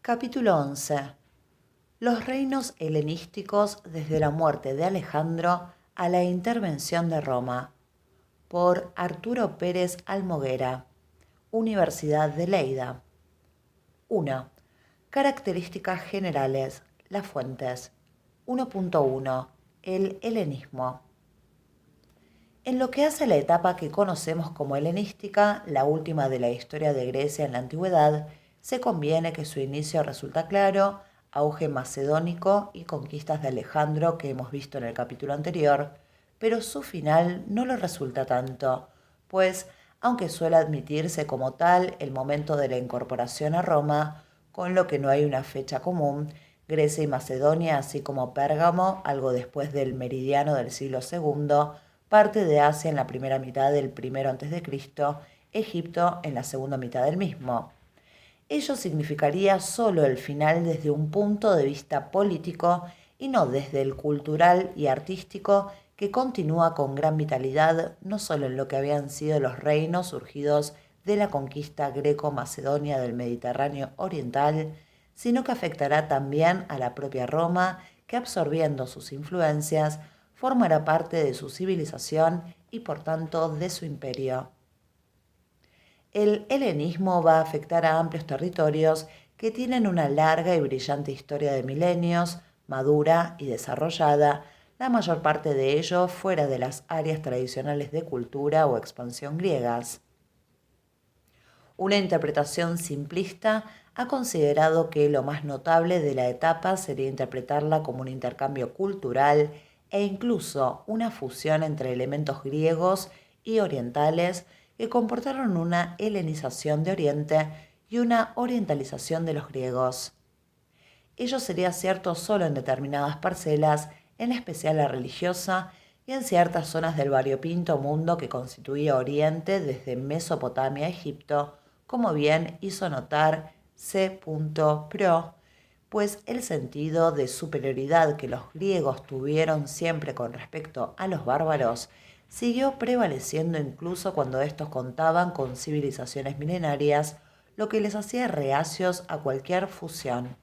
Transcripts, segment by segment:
Capítulo 11. Los reinos helenísticos desde la muerte de Alejandro a la intervención de Roma. Por Arturo Pérez Almoguera, Universidad de Lleida. 1. Características generales. Las fuentes. 1.1. El helenismo. En lo que hace a la etapa que conocemos como helenística, la última de la historia de Grecia en la antigüedad, se conviene que su inicio resulta claro, auge macedónico y conquistas de Alejandro que hemos visto en el capítulo anterior, pero su final no lo resulta tanto, pues, aunque suele admitirse como tal el momento de la incorporación a Roma, con lo que no hay una fecha común, Grecia y Macedonia, así como Pérgamo, algo después del meridiano del siglo II, parte de Asia en la primera mitad del primero a.C., Egipto en la segunda mitad del mismo. Ello significaría solo el final desde un punto de vista político y no desde el cultural y artístico, que continúa con gran vitalidad no solo en lo que habían sido los reinos surgidos de la conquista greco-macedonia del Mediterráneo oriental, sino que afectará también a la propia Roma, que absorbiendo sus influencias formará parte de su civilización y por tanto de su imperio. El helenismo va a afectar a amplios territorios que tienen una larga y brillante historia de milenios, madura y desarrollada, la mayor parte de ello fuera de las áreas tradicionales de cultura o expansión griegas. Una interpretación simplista ha considerado que lo más notable de la etapa sería interpretarla como un intercambio cultural e incluso una fusión entre elementos griegos y orientales que comportaron una helenización de Oriente y una orientalización de los griegos. Ello sería cierto solo en determinadas parcelas, en especial la religiosa, y en ciertas zonas del variopinto mundo que constituía Oriente desde Mesopotamia a Egipto, como bien hizo notar C. Pro, pues el sentido de superioridad que los griegos tuvieron siempre con respecto a los bárbaros siguió prevaleciendo incluso cuando estos contaban con civilizaciones milenarias, lo que les hacía reacios a cualquier fusión.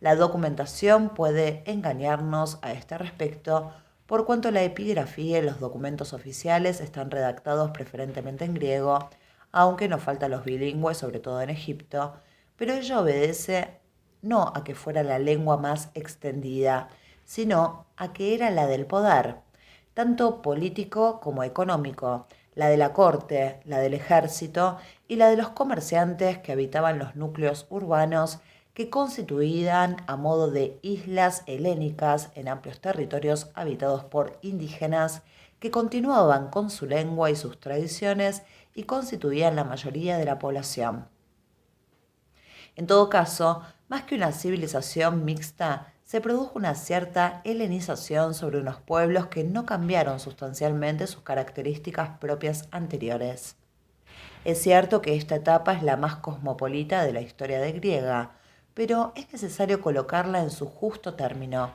La documentación puede engañarnos a este respecto, por cuanto la epigrafía y los documentos oficiales están redactados preferentemente en griego, aunque no faltan los bilingües, sobre todo en Egipto, pero ello obedece no a que fuera la lengua más extendida, sino a que era la del poder, tanto político como económico, la de la corte, la del ejército y la de los comerciantes que habitaban los núcleos urbanos que constituían a modo de islas helénicas en amplios territorios habitados por indígenas que continuaban con su lengua y sus tradiciones y constituían la mayoría de la población. En todo caso, más que una civilización mixta, se produjo una cierta helenización sobre unos pueblos que no cambiaron sustancialmente sus características propias anteriores. Es cierto que esta etapa es la más cosmopolita de la historia de griega, pero es necesario colocarla en su justo término.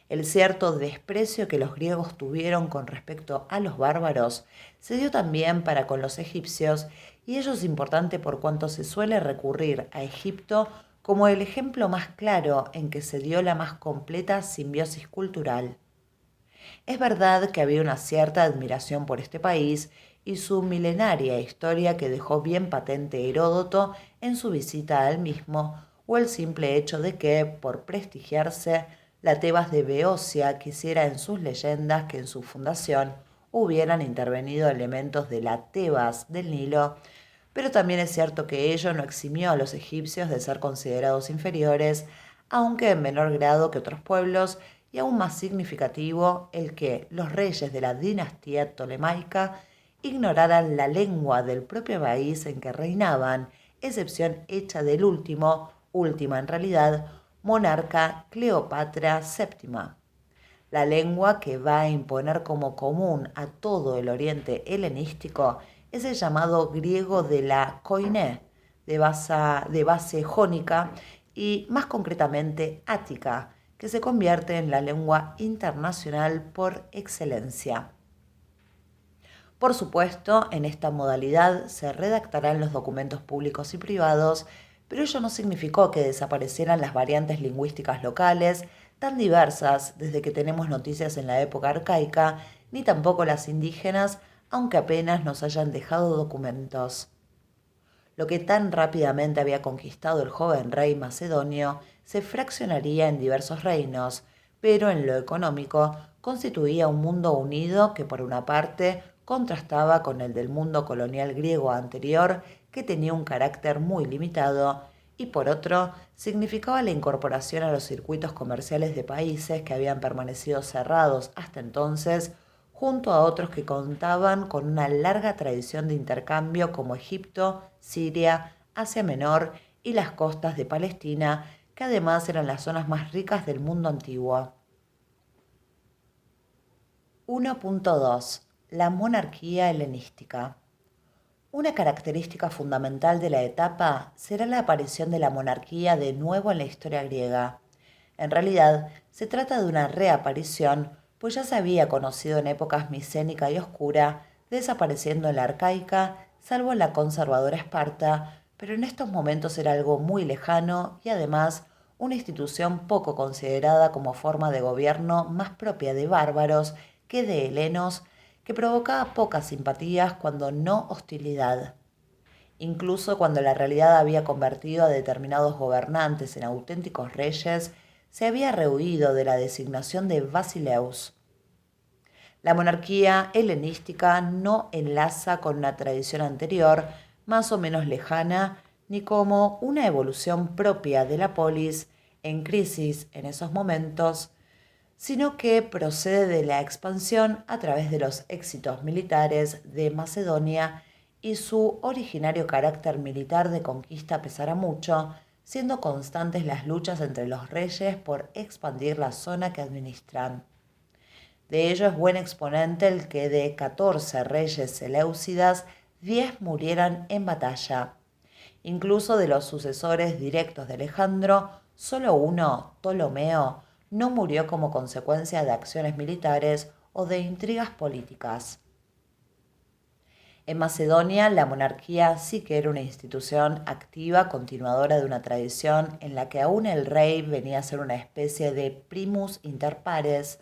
El cierto desprecio que los griegos tuvieron con respecto a los bárbaros se dio también para con los egipcios, y ello es importante por cuanto se suele recurrir a Egipto como el ejemplo más claro en que se dio la más completa simbiosis cultural. Es verdad que había una cierta admiración por este país y su milenaria historia que dejó bien patente Heródoto en su visita al mismo, o el simple hecho de que, por prestigiarse, la Tebas de Beocia quisiera en sus leyendas que en su fundación hubieran intervenido elementos de la Tebas del Nilo, pero también es cierto que ello no eximió a los egipcios de ser considerados inferiores, aunque en menor grado que otros pueblos, y aún más significativo el que los reyes de la dinastía tolemaica ignoraran la lengua del propio país en que reinaban, excepción hecha del última en realidad, monarca Cleopatra VII. La lengua que va a imponer como común a todo el oriente helenístico es el llamado griego de la Koiné, de base jónica y más concretamente ática, que se convierte en la lengua internacional por excelencia. Por supuesto, en esta modalidad se redactarán los documentos públicos y privados, pero ello no significó que desaparecieran las variantes lingüísticas locales, tan diversas desde que tenemos noticias en la época arcaica, ni tampoco las indígenas, aunque apenas nos hayan dejado documentos. Lo que tan rápidamente había conquistado el joven rey macedonio se fraccionaría en diversos reinos, pero en lo económico constituía un mundo unido que por una parte contrastaba con el del mundo colonial griego anterior, que tenía un carácter muy limitado, y por otro significaba la incorporación a los circuitos comerciales de países que habían permanecido cerrados hasta entonces, junto a otros que contaban con una larga tradición de intercambio como Egipto, Siria, Asia Menor y las costas de Palestina, que además eran las zonas más ricas del mundo antiguo. 1.2. La monarquía helenística. Una característica fundamental de la etapa será la aparición de la monarquía de nuevo en la historia griega. En realidad, se trata de una reaparición, pues ya se había conocido en épocas micénica y oscura, desapareciendo en la arcaica, salvo en la conservadora Esparta, pero en estos momentos era algo muy lejano y además una institución poco considerada como forma de gobierno, más propia de bárbaros que de helenos, que provocaba pocas simpatías cuando no hostilidad. Incluso cuando la realidad había convertido a determinados gobernantes en auténticos reyes, se había rehuido de la designación de basileus. La monarquía helenística no enlaza con una tradición anterior, más o menos lejana, ni como una evolución propia de la polis en crisis en esos momentos, sino que procede de la expansión a través de los éxitos militares de Macedonia y su originario carácter militar de conquista pesará mucho, siendo constantes las luchas entre los reyes por expandir la zona que administran. De ello es buen exponente el que de 14 reyes seleucidas, 10 murieran en batalla. Incluso de los sucesores directos de Alejandro, solo uno, Ptolomeo, no murió como consecuencia de acciones militares o de intrigas políticas. En Macedonia, la monarquía sí que era una institución activa, continuadora de una tradición en la que aún el rey venía a ser una especie de primus inter pares,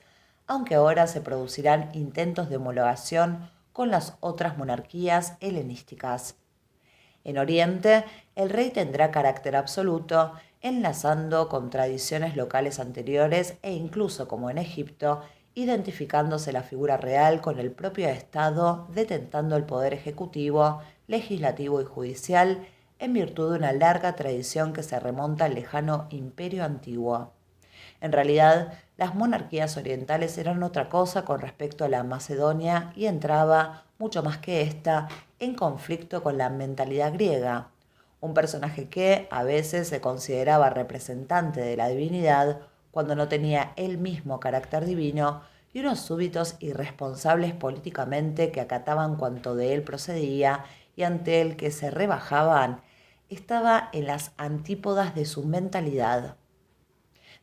aunque ahora se producirán intentos de homologación con las otras monarquías helenísticas. En Oriente, el rey tendrá carácter absoluto, enlazando con tradiciones locales anteriores e incluso, como en Egipto, identificándose la figura real con el propio Estado, detentando el poder ejecutivo, legislativo y judicial, en virtud de una larga tradición que se remonta al lejano Imperio Antiguo. En realidad, las monarquías orientales eran otra cosa con respecto a la Macedonia y entraba, mucho más que ésta, en conflicto con la mentalidad griega, un personaje que a veces se consideraba representante de la divinidad cuando no tenía él mismo carácter divino, y unos súbditos irresponsables políticamente que acataban cuanto de él procedía y ante el que se rebajaban, estaba en las antípodas de su mentalidad.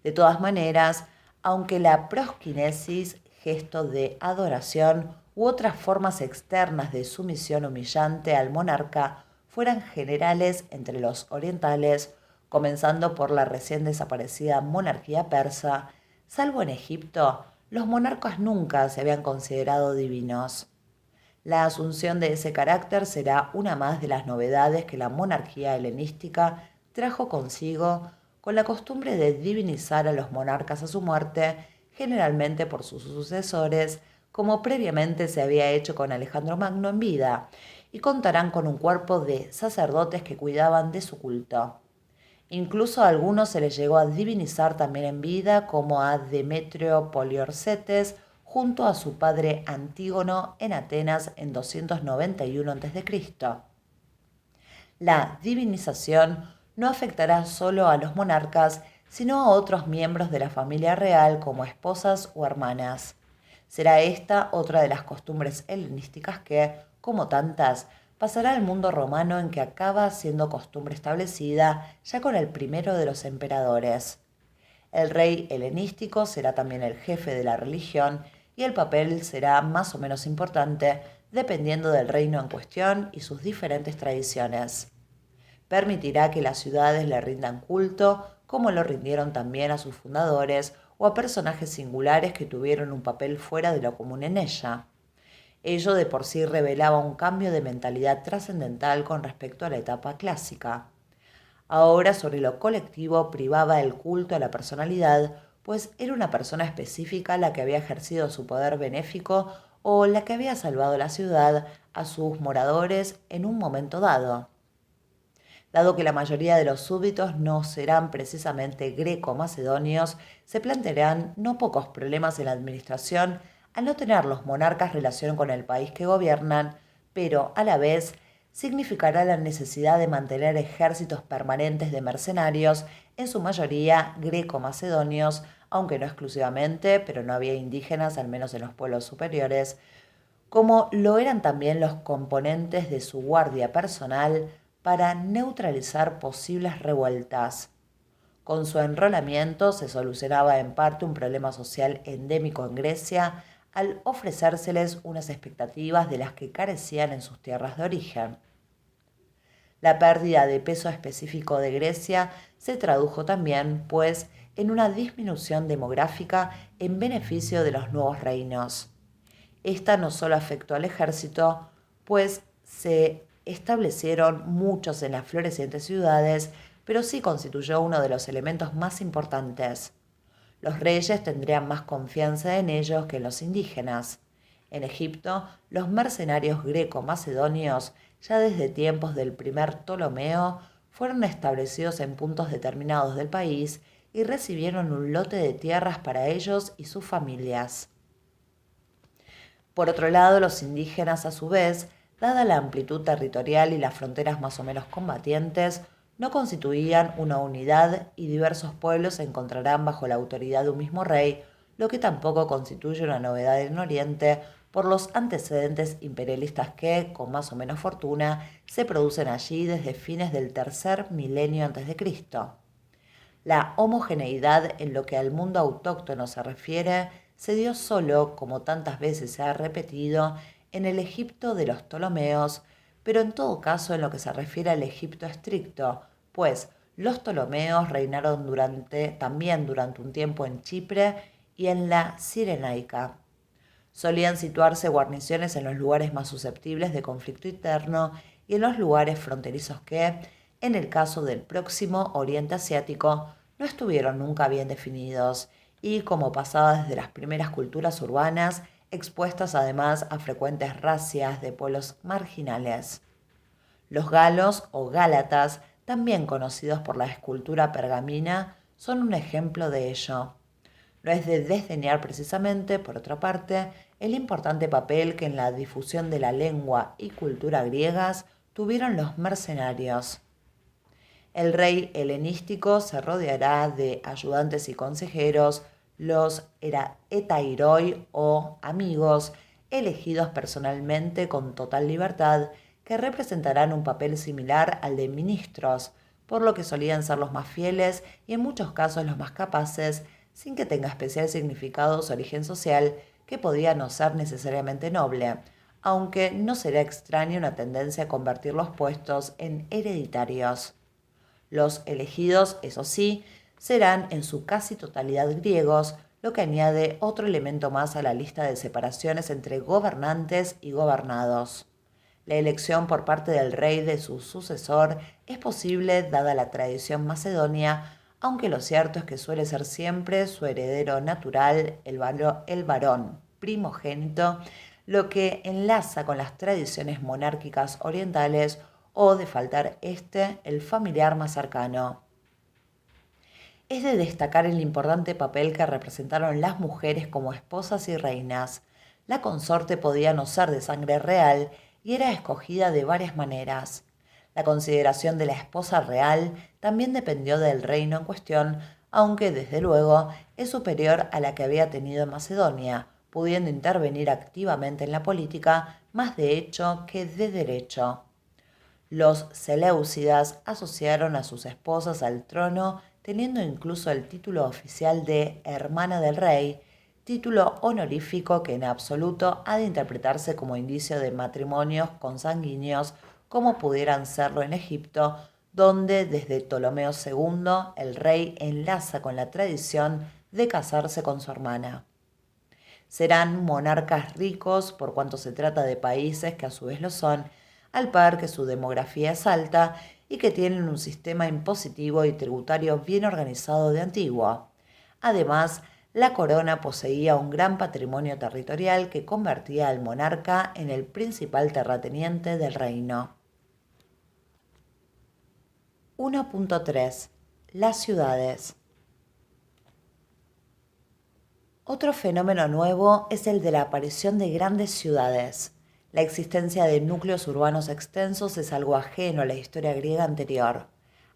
De todas maneras, aunque la prosquinesis, gesto de adoración u otras formas externas de sumisión humillante al monarca fueran generales entre los orientales, comenzando por la recién desaparecida monarquía persa, salvo en Egipto, los monarcas nunca se habían considerado divinos. La asunción de ese carácter será una más de las novedades que la monarquía helenística trajo consigo, con la costumbre de divinizar a los monarcas a su muerte, generalmente por sus sucesores, como previamente se había hecho con Alejandro Magno en vida, y contarán con un cuerpo de sacerdotes que cuidaban de su culto. Incluso a algunos se les llegó a divinizar también en vida, como a Demetrio Poliorcetes, junto a su padre Antígono en Atenas en 291 a.C. La divinización no afectará solo a los monarcas, sino a otros miembros de la familia real como esposas o hermanas. Será esta otra de las costumbres helenísticas que, como tantas, pasará al mundo romano, en que acaba siendo costumbre establecida ya con el primero de los emperadores. El rey helenístico será también el jefe de la religión y el papel será más o menos importante dependiendo del reino en cuestión y sus diferentes tradiciones. Permitirá que las ciudades le rindan culto, como lo rindieron también a sus fundadores o a personajes singulares que tuvieron un papel fuera de lo común en ella. Ello de por sí revelaba un cambio de mentalidad trascendental con respecto a la etapa clásica. Ahora sobre lo colectivo privaba el culto a la personalidad, pues era una persona específica la que había ejercido su poder benéfico o la que había salvado la ciudad a sus moradores en un momento dado. Dado que la mayoría de los súbditos no serán precisamente greco-macedonios, se plantearán no pocos problemas en la administración al no tener los monarcas relación con el país que gobiernan, pero a la vez significará la necesidad de mantener ejércitos permanentes de mercenarios, en su mayoría greco-macedonios, aunque no exclusivamente, pero no había indígenas, al menos en los pueblos superiores, como lo eran también los componentes de su guardia personal para neutralizar posibles revueltas. Con su enrolamiento se solucionaba en parte un problema social endémico en Grecia al ofrecérseles unas expectativas de las que carecían en sus tierras de origen. La pérdida de peso específico de Grecia se tradujo también, pues, en una disminución demográfica en beneficio de los nuevos reinos. Esta no solo afectó al ejército, pues se establecieron muchos en las florecientes ciudades, pero sí constituyó uno de los elementos más importantes. Los reyes tendrían más confianza en ellos que en los indígenas. En Egipto, los mercenarios greco-macedonios, ya desde tiempos del primer Ptolomeo, fueron establecidos en puntos determinados del país y recibieron un lote de tierras para ellos y sus familias. Por otro lado, los indígenas, a su vez, dada la amplitud territorial y las fronteras más o menos combatientes, no constituían una unidad y diversos pueblos se encontrarán bajo la autoridad de un mismo rey, lo que tampoco constituye una novedad en Oriente por los antecedentes imperialistas que, con más o menos fortuna, se producen allí desde fines del tercer milenio antes de Cristo. La homogeneidad en lo que al mundo autóctono se refiere se dio solo, como tantas veces se ha repetido, en el Egipto de los Ptolomeos, pero en todo caso en lo que se refiere al Egipto estricto, pues los Ptolomeos reinaron también durante un tiempo en Chipre y en la Cirenaica. Solían situarse guarniciones en los lugares más susceptibles de conflicto interno y en los lugares fronterizos que, en el caso del próximo Oriente Asiático, no estuvieron nunca bien definidos y, como pasaba desde las primeras culturas urbanas, expuestas además a frecuentes razias de pueblos marginales. Los galos o gálatas, también conocidos por la escultura pergamina, son un ejemplo de ello. No es de desdeñar precisamente, por otra parte, el importante papel que en la difusión de la lengua y cultura griegas tuvieron los mercenarios. El rey helenístico se rodeará de ayudantes y consejeros, los etairoi o amigos, elegidos personalmente con total libertad, que representarán un papel similar al de ministros, por lo que solían ser los más fieles y en muchos casos los más capaces, sin que tenga especial significado su origen social, que podía no ser necesariamente noble, aunque no será extraña una tendencia a convertir los puestos en hereditarios. Los elegidos, eso sí, serán en su casi totalidad griegos, lo que añade otro elemento más a la lista de separaciones entre gobernantes y gobernados. La elección por parte del rey de su sucesor es posible dada la tradición macedonia, aunque lo cierto es que suele ser siempre su heredero natural, el varón primogénito, lo que enlaza con las tradiciones monárquicas orientales o, de faltar el familiar más cercano. Es de destacar el importante papel que representaron las mujeres como esposas y reinas. La consorte podía no ser de sangre real y era escogida de varias maneras. La consideración de la esposa real también dependió del reino en cuestión, aunque desde luego es superior a la que había tenido en Macedonia, pudiendo intervenir activamente en la política, más de hecho que de derecho. Los seleucidas asociaron a sus esposas al trono, teniendo incluso el título oficial de hermana del rey, título honorífico que en absoluto ha de interpretarse como indicio de matrimonios consanguíneos como pudieran serlo en Egipto, donde desde Ptolomeo II el rey enlaza con la tradición de casarse con su hermana. Serán monarcas ricos por cuanto se trata de países que a su vez lo son, al par que su demografía es alta y que tienen un sistema impositivo y tributario bien organizado de antiguo. Además, la corona poseía un gran patrimonio territorial que convertía al monarca en el principal terrateniente del reino. 1.3. Las ciudades. Otro fenómeno nuevo es el de la aparición de grandes ciudades. La existencia de núcleos urbanos extensos es algo ajeno a la historia griega anterior.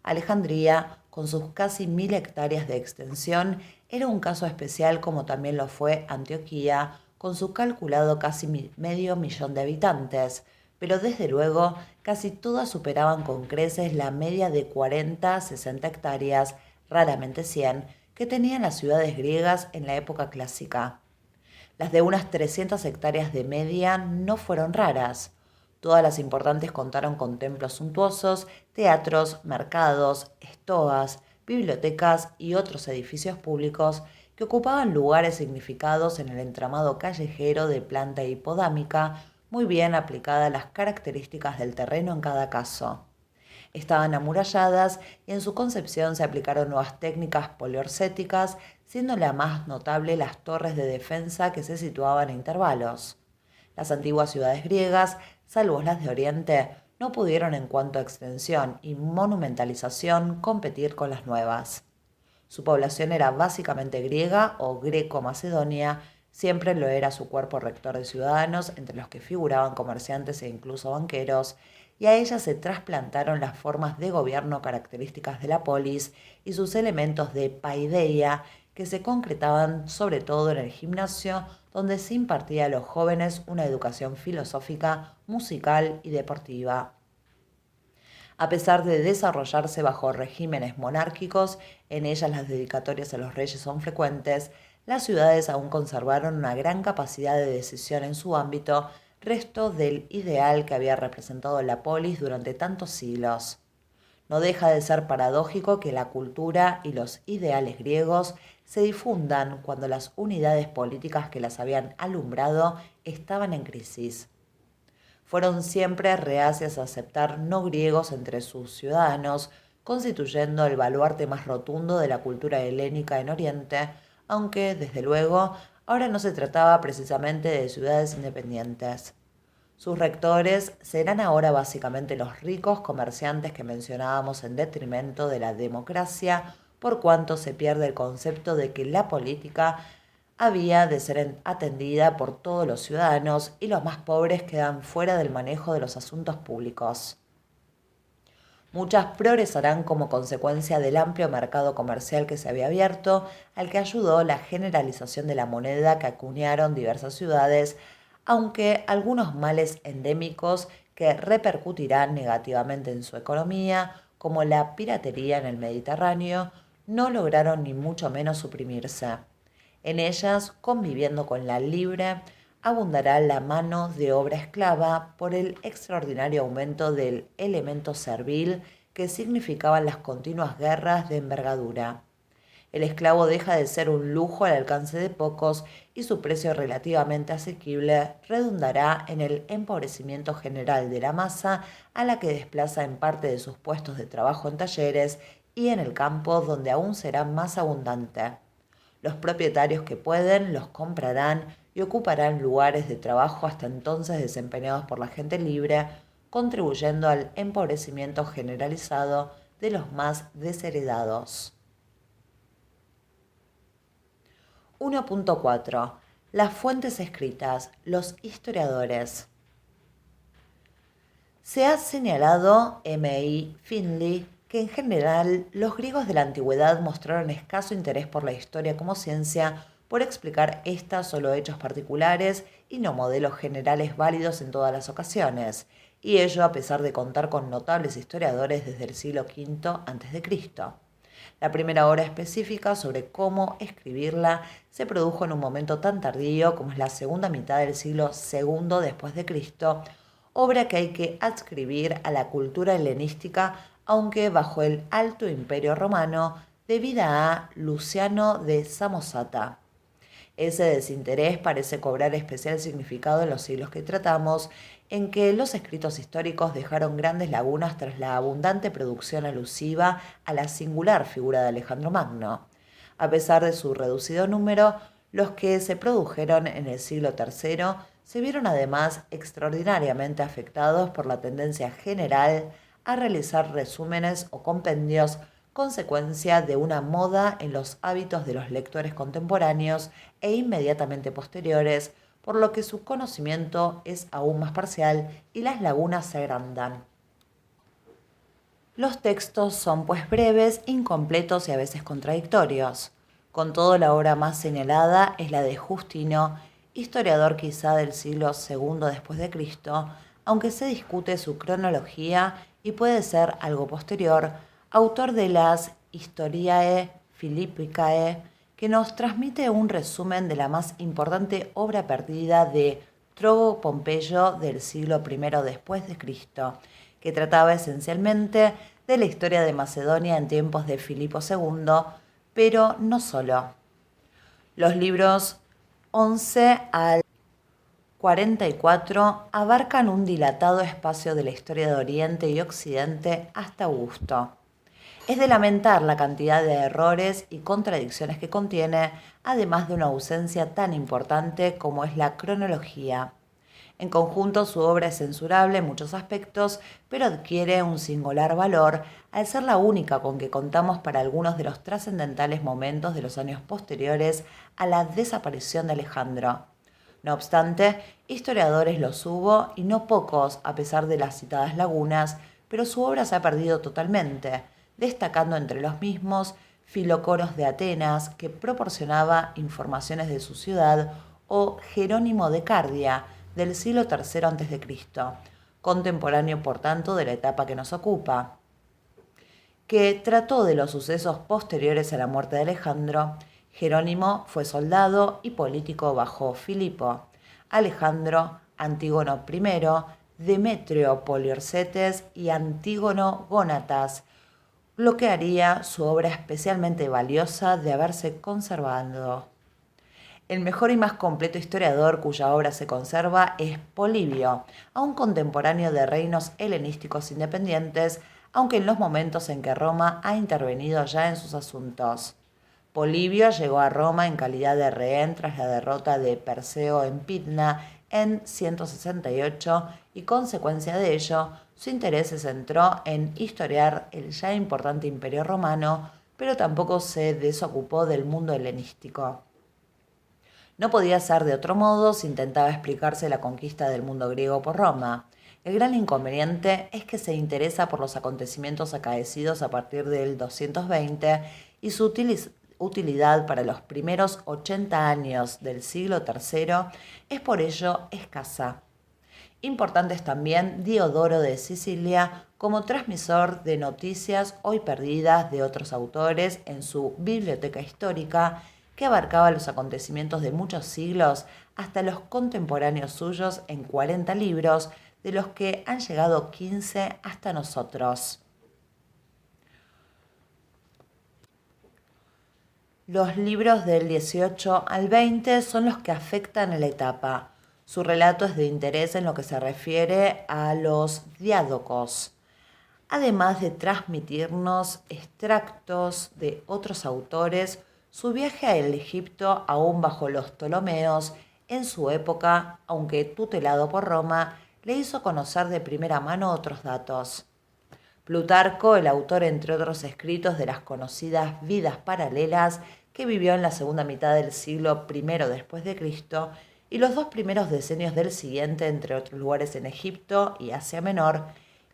Alejandría, con sus casi 1000 hectáreas de extensión, era un caso especial como también lo fue Antioquía, con su calculado casi medio millón de habitantes, pero desde luego casi todas superaban con creces la media de 40 a 60 hectáreas, raramente 100, que tenían las ciudades griegas en la época clásica. Las de unas 300 hectáreas de media no fueron raras. Todas las importantes contaron con templos suntuosos, teatros, mercados, estoas, bibliotecas y otros edificios públicos que ocupaban lugares significados en el entramado callejero de planta hipodámica, muy bien aplicada a las características del terreno en cada caso. Estaban amuralladas y en su concepción se aplicaron nuevas técnicas poliorcéticas, siendo la más notable las torres de defensa que se situaban a intervalos. Las antiguas ciudades griegas, salvo las de Oriente, no pudieron en cuanto a extensión y monumentalización competir con las nuevas. Su población era básicamente griega o greco-macedonia, siempre lo era su cuerpo rector de ciudadanos, entre los que figuraban comerciantes e incluso banqueros, y a ella se trasplantaron las formas de gobierno características de la polis y sus elementos de paideia, que se concretaban sobre todo en el gimnasio, donde se impartía a los jóvenes una educación filosófica, musical y deportiva. A pesar de desarrollarse bajo regímenes monárquicos, en ellas las dedicatorias a los reyes son frecuentes, las ciudades aún conservaron una gran capacidad de decisión en su ámbito, resto del ideal que había representado la polis durante tantos siglos. No deja de ser paradójico que la cultura y los ideales griegos se difundan cuando las unidades políticas que las habían alumbrado estaban en crisis. Fueron siempre reacias a aceptar no griegos entre sus ciudadanos, constituyendo el baluarte más rotundo de la cultura helénica en Oriente, aunque, desde luego, ahora no se trataba precisamente de ciudades independientes. Sus rectores serán ahora básicamente los ricos comerciantes que mencionábamos en detrimento de la democracia, por cuanto se pierde el concepto de que la política había de ser atendida por todos los ciudadanos y los más pobres quedan fuera del manejo de los asuntos públicos. Muchas progresarán como consecuencia del amplio mercado comercial que se había abierto, al que ayudó la generalización de la moneda que acuñaron diversas ciudades, aunque algunos males endémicos que repercutirán negativamente en su economía, como la piratería en el Mediterráneo, no lograron ni mucho menos suprimirse. En ellas, conviviendo con la libre, abundará la mano de obra esclava por el extraordinario aumento del elemento servil que significaban las continuas guerras de envergadura. El esclavo deja de ser un lujo al alcance de pocos y su precio relativamente asequible redundará en el empobrecimiento general de la masa, a la que desplaza en parte de sus puestos de trabajo en talleres y en el campo, donde aún será más abundante. Los propietarios que pueden los comprarán y ocuparán lugares de trabajo hasta entonces desempeñados por la gente libre, contribuyendo al empobrecimiento generalizado de los más desheredados. 1.4. Las fuentes escritas, los historiadores. Se ha señalado, M.I. Finley, que en general los griegos de la antigüedad mostraron escaso interés por la historia como ciencia, por explicar ésta solo hechos particulares y no modelos generales válidos en todas las ocasiones, y ello a pesar de contar con notables historiadores desde el siglo V a.C. La primera obra específica sobre cómo escribirla se produjo en un momento tan tardío como es la segunda mitad del siglo II después de Cristo, obra que hay que adscribir a la cultura helenística, aunque bajo el Alto Imperio Romano, debida a Luciano de Samosata. Ese desinterés parece cobrar especial significado en los siglos que tratamos, en que los escritos históricos dejaron grandes lagunas tras la abundante producción alusiva a la singular figura de Alejandro Magno. A pesar de su reducido número, los que se produjeron en el siglo III se vieron además extraordinariamente afectados por la tendencia general a realizar resúmenes o compendios, consecuencia de una moda en los hábitos de los lectores contemporáneos e inmediatamente posteriores, por lo que su conocimiento es aún más parcial y las lagunas se agrandan. Los textos son pues breves, incompletos y a veces contradictorios. Con todo, la obra más señalada es la de Justino, historiador quizá del siglo II después de Cristo, aunque se discute su cronología y puede ser algo posterior, autor de las Historiae Philippicae, que nos transmite un resumen de la más importante obra perdida de Trogo Pompeyo del siglo I después de Cristo, que trataba esencialmente de la historia de Macedonia en tiempos de Filipo II, pero no solo. Los libros 11 al 44 abarcan un dilatado espacio de la historia de Oriente y Occidente hasta Augusto. Es de lamentar la cantidad de errores y contradicciones que contiene, además de una ausencia tan importante como es la cronología. En conjunto, su obra es censurable en muchos aspectos, pero adquiere un singular valor al ser la única con que contamos para algunos de los trascendentales momentos de los años posteriores a la desaparición de Alejandro. No obstante, historiadores los hubo y no pocos, a pesar de las citadas lagunas, pero su obra se ha perdido totalmente, destacando entre los mismos Filocoros de Atenas, que proporcionaba informaciones de su ciudad, o Jerónimo de Cardia, del siglo III a.C., contemporáneo por tanto de la etapa que nos ocupa, que trató de los sucesos posteriores a la muerte de Alejandro. Jerónimo fue soldado y político bajo Filipo. Alejandro, Antígono I, Demetrio Poliorcetes y Antígono Gónatas, lo que haría su obra especialmente valiosa de haberse conservado. El mejor y más completo historiador cuya obra se conserva es Polibio, aún contemporáneo de reinos helenísticos independientes, aunque en los momentos en que Roma ha intervenido ya en sus asuntos. Polibio llegó a Roma en calidad de rehén tras la derrota de Perseo en Pydna en 168 y, consecuencia de ello, su interés se centró en historiar el ya importante imperio romano, pero tampoco se desocupó del mundo helenístico. No podía ser de otro modo si intentaba explicarse la conquista del mundo griego por Roma. El gran inconveniente es que se interesa por los acontecimientos acaecidos a partir del 220 y su utilidad para los primeros 80 años del siglo III es por ello escasa. Importante es también Diodoro de Sicilia como transmisor de noticias hoy perdidas de otros autores en su biblioteca histórica, que abarcaba los acontecimientos de muchos siglos hasta los contemporáneos suyos en 40 libros, de los que han llegado 15 hasta nosotros. Los libros del 18 al 20 son los que afectan a la etapa. Su relato es de interés en lo que se refiere a los diádocos, además de transmitirnos extractos de otros autores. Su viaje al Egipto, aún bajo los Ptolomeos, en su época, aunque tutelado por Roma, le hizo conocer de primera mano otros datos. Plutarco, el autor entre otros escritos de las conocidas vidas paralelas, que vivió en la segunda mitad del siglo I después de Cristo y los 2 primeros decenios del siguiente, entre otros lugares en Egipto y Asia Menor,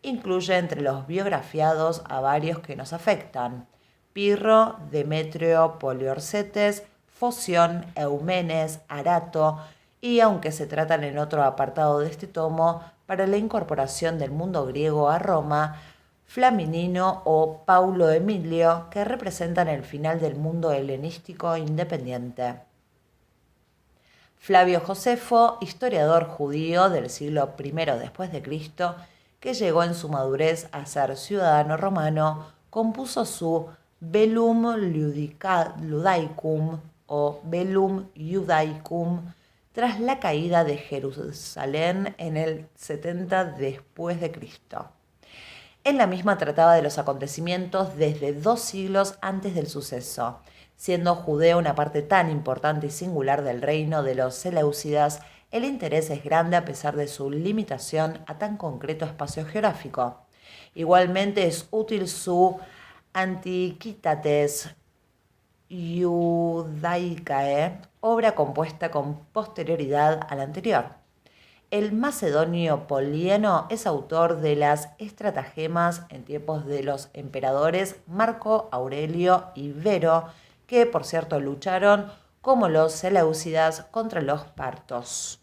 incluye entre los biografiados a varios que nos afectan: Pirro, Demetrio Poliorcetes, Foción, Eumenes, Arato, y aunque se tratan en otro apartado de este tomo, para la incorporación del mundo griego a Roma, Flaminino o Paulo Emilio, que representan el final del mundo helenístico independiente. Flavio Josefo, historiador judío del siglo I después de Cristo, que llegó en su madurez a ser ciudadano romano, compuso su Velum Judaicum o Velum Judaicum tras la caída de Jerusalén en el 70 después de Cristo. En la misma trataba de los acontecimientos desde 2 siglos antes del suceso, siendo Judea una parte tan importante y singular del reino de los Seleucidas. El interés es grande a pesar de su limitación a tan concreto espacio geográfico. Igualmente es útil su Antiquitates Iudaicae, obra compuesta con posterioridad a la anterior. El macedonio Polieno es autor de las estratagemas en tiempos de los emperadores Marco Aurelio y Vero, que por cierto lucharon como los seleucidas contra los partos.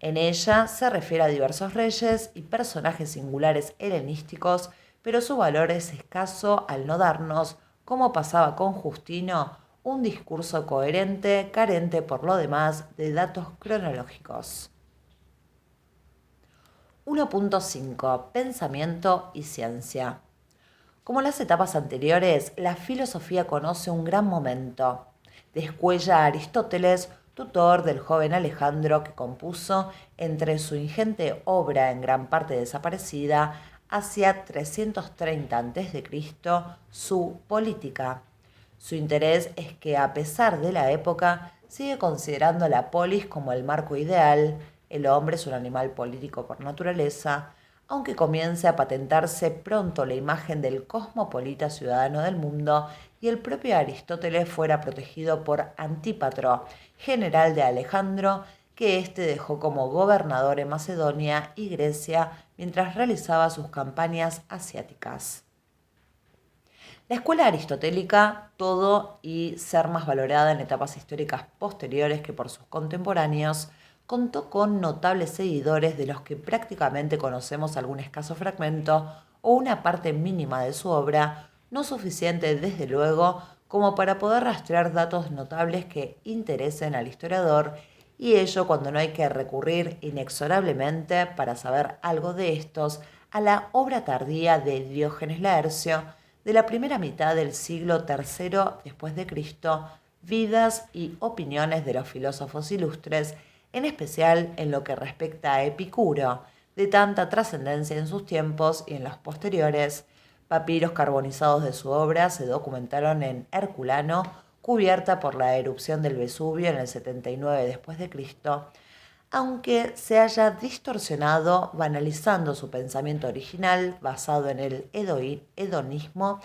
En ella se refiere a diversos reyes y personajes singulares helenísticos, pero su valor es escaso al no darnos, como pasaba con Justino, un discurso coherente, carente por lo demás de datos cronológicos. 1.5. Pensamiento y ciencia. Como las etapas anteriores, la filosofía conoce un gran momento. Descuella a Aristóteles, tutor del joven Alejandro, que compuso, entre su ingente obra en gran parte desaparecida, hacia 330 a.C., su Política. Su interés es que, a pesar de la época, sigue considerando la polis como el marco ideal. El hombre es un animal político por naturaleza, aunque comience a patentarse pronto la imagen del cosmopolita ciudadano del mundo y el propio Aristóteles fuera protegido por Antípatro, general de Alejandro, que éste dejó como gobernador en Macedonia y Grecia mientras realizaba sus campañas asiáticas. La escuela aristotélica, todo y ser más valorada en etapas históricas posteriores que por sus contemporáneos, contó con notables seguidores de los que prácticamente conocemos algún escaso fragmento o una parte mínima de su obra, no suficiente desde luego como para poder rastrear datos notables que interesen al historiador, y ello cuando no hay que recurrir inexorablemente para saber algo de estos a la obra tardía de Diógenes Laercio de la primera mitad del siglo III después de Cristo, vidas y opiniones de los filósofos ilustres, en especial en lo que respecta a Epicuro, de tanta trascendencia en sus tiempos y en los posteriores. Papiros carbonizados de su obra se documentaron en Herculano, cubierta por la erupción del Vesubio en el 79 después de Cristo, aunque se haya distorsionado banalizando su pensamiento original basado en el hedonismo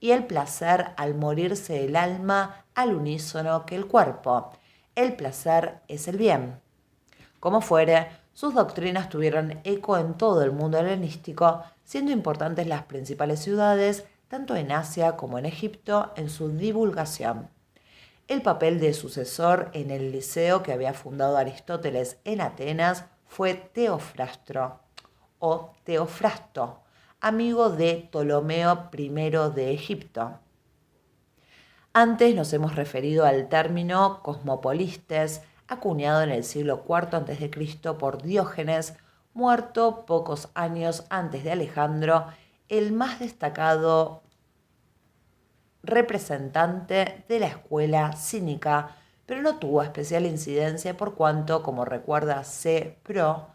y el placer al morirse el alma al unísono que el cuerpo. El placer es el bien. Como fuere, sus doctrinas tuvieron eco en todo el mundo helenístico, siendo importantes las principales ciudades, tanto en Asia como en Egipto, en su divulgación. El papel de sucesor en el liceo que había fundado Aristóteles en Atenas fue Teofrasto, amigo de Ptolomeo I de Egipto. Antes nos hemos referido al término cosmopolistes, acuñado en el siglo IV a.C. por Diógenes, muerto pocos años antes de Alejandro, el más destacado representante de la escuela cínica, pero no tuvo especial incidencia por cuanto, como recuerda C. Pro,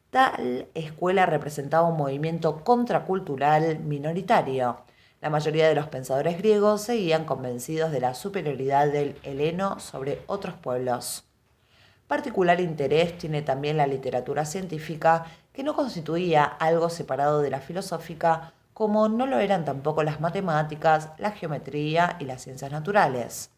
tal escuela representaba un movimiento contracultural minoritario. La mayoría de los pensadores griegos seguían convencidos de la superioridad del heleno sobre otros pueblos. Particular interés tiene también la literatura científica, que no constituía algo separado de la filosófica, como no lo eran tampoco las matemáticas, la geometría y las ciencias naturales.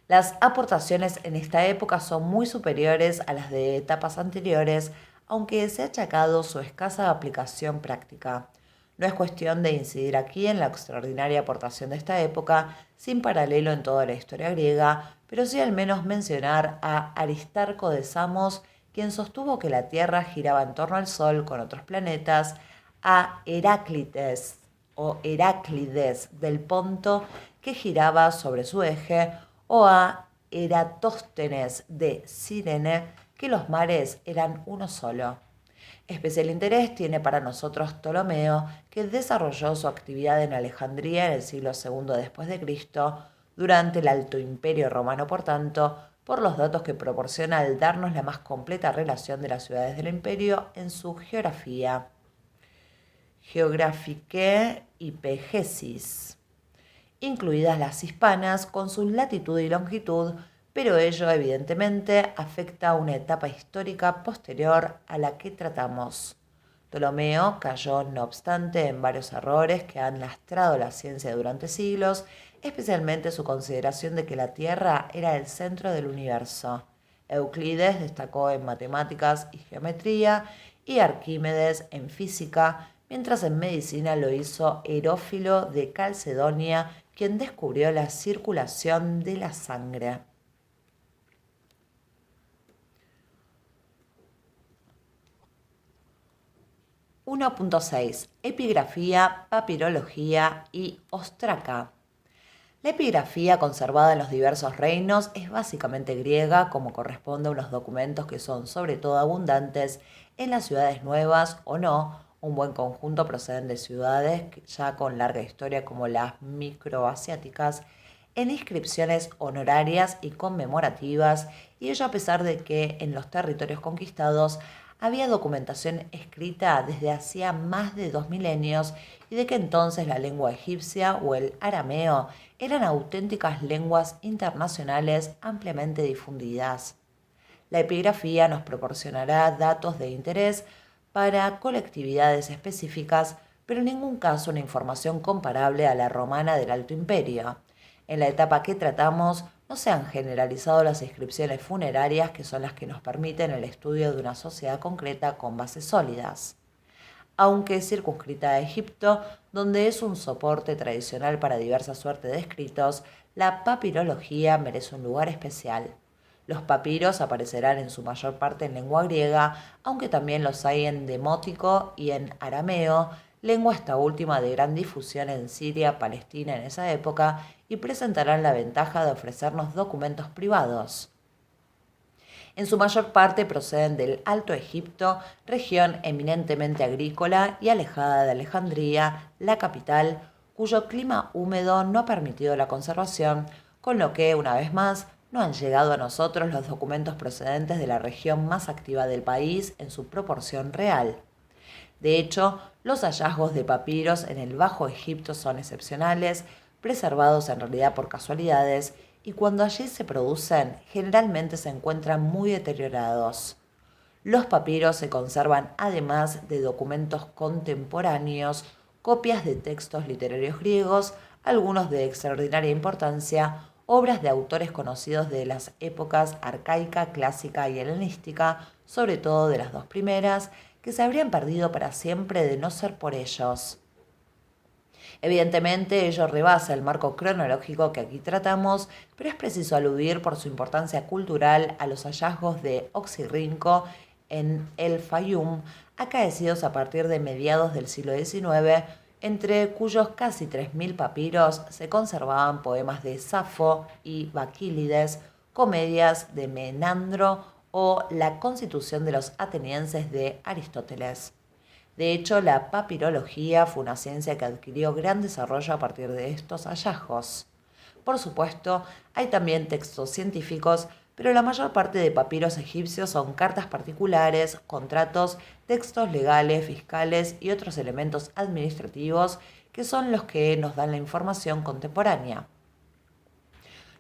Las aportaciones en esta época son muy superiores a las de etapas anteriores, aunque se ha achacado su escasa aplicación práctica. No es cuestión de incidir aquí en la extraordinaria aportación de esta época, sin paralelo en toda la historia griega, pero sí al menos mencionar a Aristarco de Samos, quien sostuvo que la Tierra giraba en torno al Sol con otros planetas, a Heráclides del Ponto, que giraba sobre su eje, o a Eratóstenes de Cirene, que los mares eran uno solo. Especial interés tiene para nosotros Ptolomeo, que desarrolló su actividad en Alejandría en el siglo II después de Cristo, durante el Alto Imperio Romano, por tanto, por los datos que proporciona al darnos la más completa relación de las ciudades del imperio en su geografía. Geographicae Hypaegesis, incluidas las hispanas con su latitud y longitud, pero ello evidentemente afecta a una etapa histórica posterior a la que tratamos. Ptolomeo cayó, no obstante, en varios errores que han lastrado la ciencia durante siglos, especialmente su consideración de que la Tierra era el centro del universo. Euclides destacó en matemáticas y geometría y Arquímedes en física, mientras en medicina lo hizo Herófilo de Calcedonia, quien descubrió la circulación de la sangre. 1.6. Epigrafía, papirología y ostraca. La epigrafía conservada en los diversos reinos es básicamente griega, como corresponde a unos documentos que son sobre todo abundantes en las ciudades nuevas o no. Un buen conjunto proceden de ciudades ya con larga historia como las microasiáticas, en inscripciones honorarias y conmemorativas, y ello a pesar de que en los territorios conquistados había documentación escrita desde hacía más de 2 milenios y de que entonces la lengua egipcia o el arameo eran auténticas lenguas internacionales ampliamente difundidas. La epigrafía nos proporcionará datos de interés para colectividades específicas, pero en ningún caso una información comparable a la romana del Alto Imperio. En la etapa que tratamos, no se han generalizado las inscripciones funerarias, que son las que nos permiten el estudio de una sociedad concreta con bases sólidas. Aunque circunscrita a Egipto, donde es un soporte tradicional para diversa suerte de escritos, la papirología merece un lugar especial. Los papiros aparecerán en su mayor parte en lengua griega, aunque también los hay en demótico y en arameo, lengua esta última de gran difusión en Siria, Palestina en esa época, y presentarán la ventaja de ofrecernos documentos privados. En su mayor parte proceden del Alto Egipto, región eminentemente agrícola y alejada de Alejandría, la capital, cuyo clima húmedo no ha permitido la conservación, con lo que, una vez más, no han llegado a nosotros los documentos procedentes de la región más activa del país en su proporción real. De hecho, los hallazgos de papiros en el Bajo Egipto son excepcionales, preservados en realidad por casualidades, y cuando allí se producen, generalmente se encuentran muy deteriorados. Los papiros se conservan además de documentos contemporáneos, copias de textos literarios griegos, algunos de extraordinaria importancia, obras de autores conocidos de las épocas arcaica, clásica y helenística, sobre todo de las dos primeras, que se habrían perdido para siempre de no ser por ellos. Evidentemente, ello rebasa el marco cronológico que aquí tratamos, pero es preciso aludir por su importancia cultural a los hallazgos de Oxirrinco en el Fayum, acaecidos a partir de mediados del siglo XIX, entre cuyos casi 3.000 papiros se conservaban poemas de Safo y Baquílides, comedias de Menandro o la Constitución de los atenienses de Aristóteles. De hecho, la papirología fue una ciencia que adquirió gran desarrollo a partir de estos hallazgos. Por supuesto, hay también textos científicos, pero la mayor parte de papiros egipcios son cartas particulares, contratos, textos legales, fiscales y otros elementos administrativos que son los que nos dan la información contemporánea.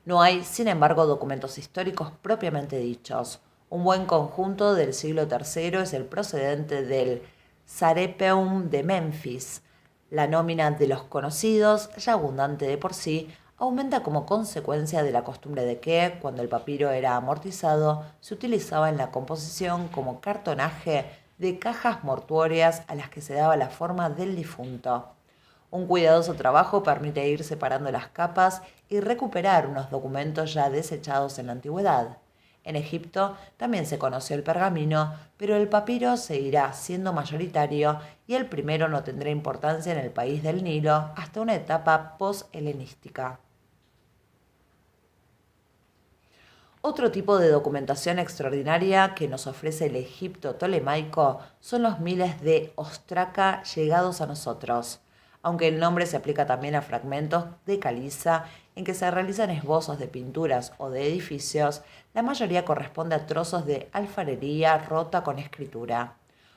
No hay, sin embargo, documentos históricos propiamente dichos. Un buen conjunto del siglo III es el procedente del Sarepeum de Memphis. La nómina de los conocidos, ya abundante de por sí, aumenta como consecuencia de la costumbre de que, cuando el papiro era amortizado, se utilizaba en la composición como cartonaje de cajas mortuorias a las que se daba la forma del difunto. Un cuidadoso trabajo permite ir separando las capas y recuperar unos documentos ya desechados en la antigüedad. En Egipto también se conoció el pergamino, pero el papiro seguirá siendo mayoritario y el primero no tendrá importancia en el país del Nilo hasta una etapa post-helenística. Otro tipo de documentación extraordinaria que nos ofrece el Egipto tolemaico son los miles de ostraca llegados a nosotros, aunque el nombre se aplica también a fragmentos de caliza en que se realizan esbozos de pinturas o de edificios. La mayoría corresponde a trozos de alfarería rota con escritura.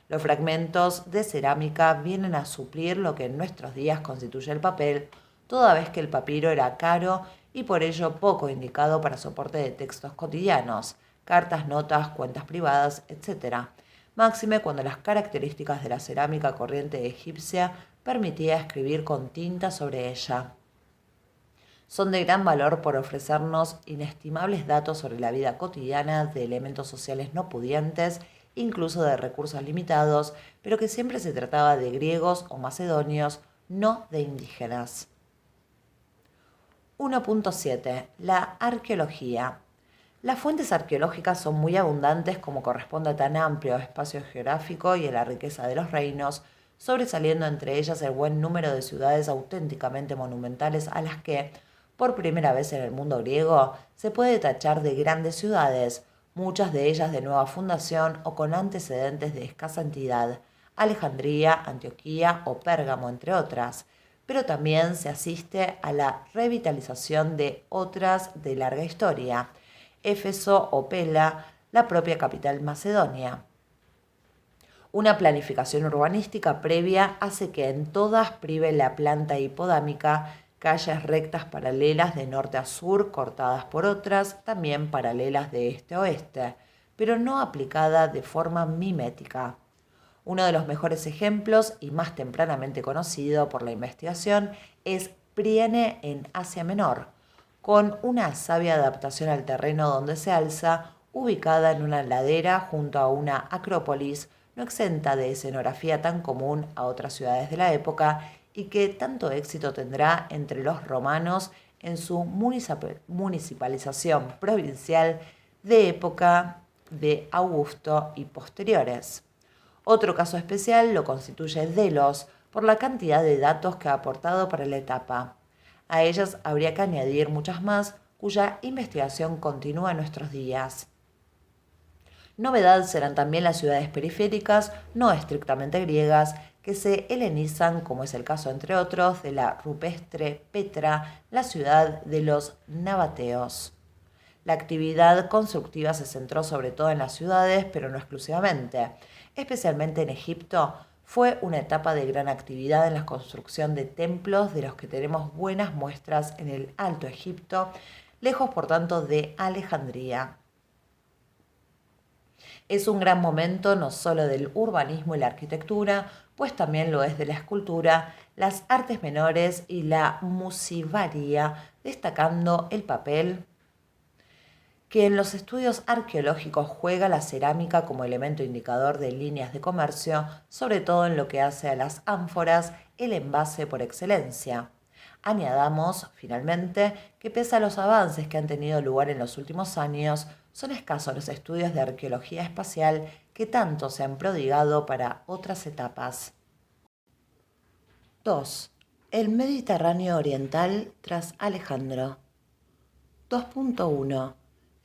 Los fragmentos de cerámica vienen a suplir lo que en nuestros días constituye el papel, toda vez que el papiro era caro y por ello poco indicado para soporte de textos cotidianos, cartas, notas, cuentas privadas, etc. Máxime cuando las características de la cerámica corriente egipcia permitía escribir con tinta sobre ella. Son de gran valor por ofrecernos inestimables datos sobre la vida cotidiana de elementos sociales no pudientes, incluso de recursos limitados, pero que siempre se trataba de griegos o macedonios, no de indígenas. 1.7. La arqueología. Las fuentes arqueológicas son muy abundantes como corresponde a tan amplio espacio geográfico y a la riqueza de los reinos, sobresaliendo entre ellas el buen número de ciudades auténticamente monumentales a las que, por primera vez en el mundo griego, se puede tachar de grandes ciudades, muchas de ellas de nueva fundación o con antecedentes de escasa entidad, Alejandría, Antioquía o Pérgamo, entre otras, pero también se asiste a la revitalización de otras de larga historia, Éfeso o Pela, la propia capital macedonia. Una planificación urbanística previa hace que en todas prive la planta hipodámica, calles rectas paralelas de norte a sur cortadas por otras, también paralelas de este a oeste, pero no aplicada de forma mimética. Uno de los mejores ejemplos, y más tempranamente conocido por la investigación, es Priene en Asia Menor, con una sabia adaptación al terreno donde se alza, ubicada en una ladera junto a una acrópolis, no exenta de escenografía tan común a otras ciudades de la época y que tanto éxito tendrá entre los romanos en su municipalización provincial de época de Augusto y posteriores. Otro caso especial lo constituye Delos por la cantidad de datos que ha aportado para la etapa. A ellas habría que añadir muchas más cuya investigación continúa en nuestros días. Novedad serán también las ciudades periféricas, no estrictamente griegas, que se helenizan, como es el caso entre otros de la rupestre Petra, la ciudad de los nabateos. La actividad constructiva se centró sobre todo en las ciudades, pero no exclusivamente. Especialmente en Egipto, fue una etapa de gran actividad en la construcción de templos de los que tenemos buenas muestras en el Alto Egipto, lejos por tanto de Alejandría. Es un gran momento no solo del urbanismo y la arquitectura, pues también lo es de la escultura, las artes menores y la musivaría, destacando el papel que en los estudios arqueológicos juega la cerámica como elemento indicador de líneas de comercio, sobre todo en lo que hace a las ánforas, el envase por excelencia. Añadamos, finalmente, que pese a los avances que han tenido lugar en los últimos años, son escasos los estudios de arqueología espacial que tanto se han prodigado para otras etapas. 2. El Mediterráneo Oriental tras Alejandro. 2.1.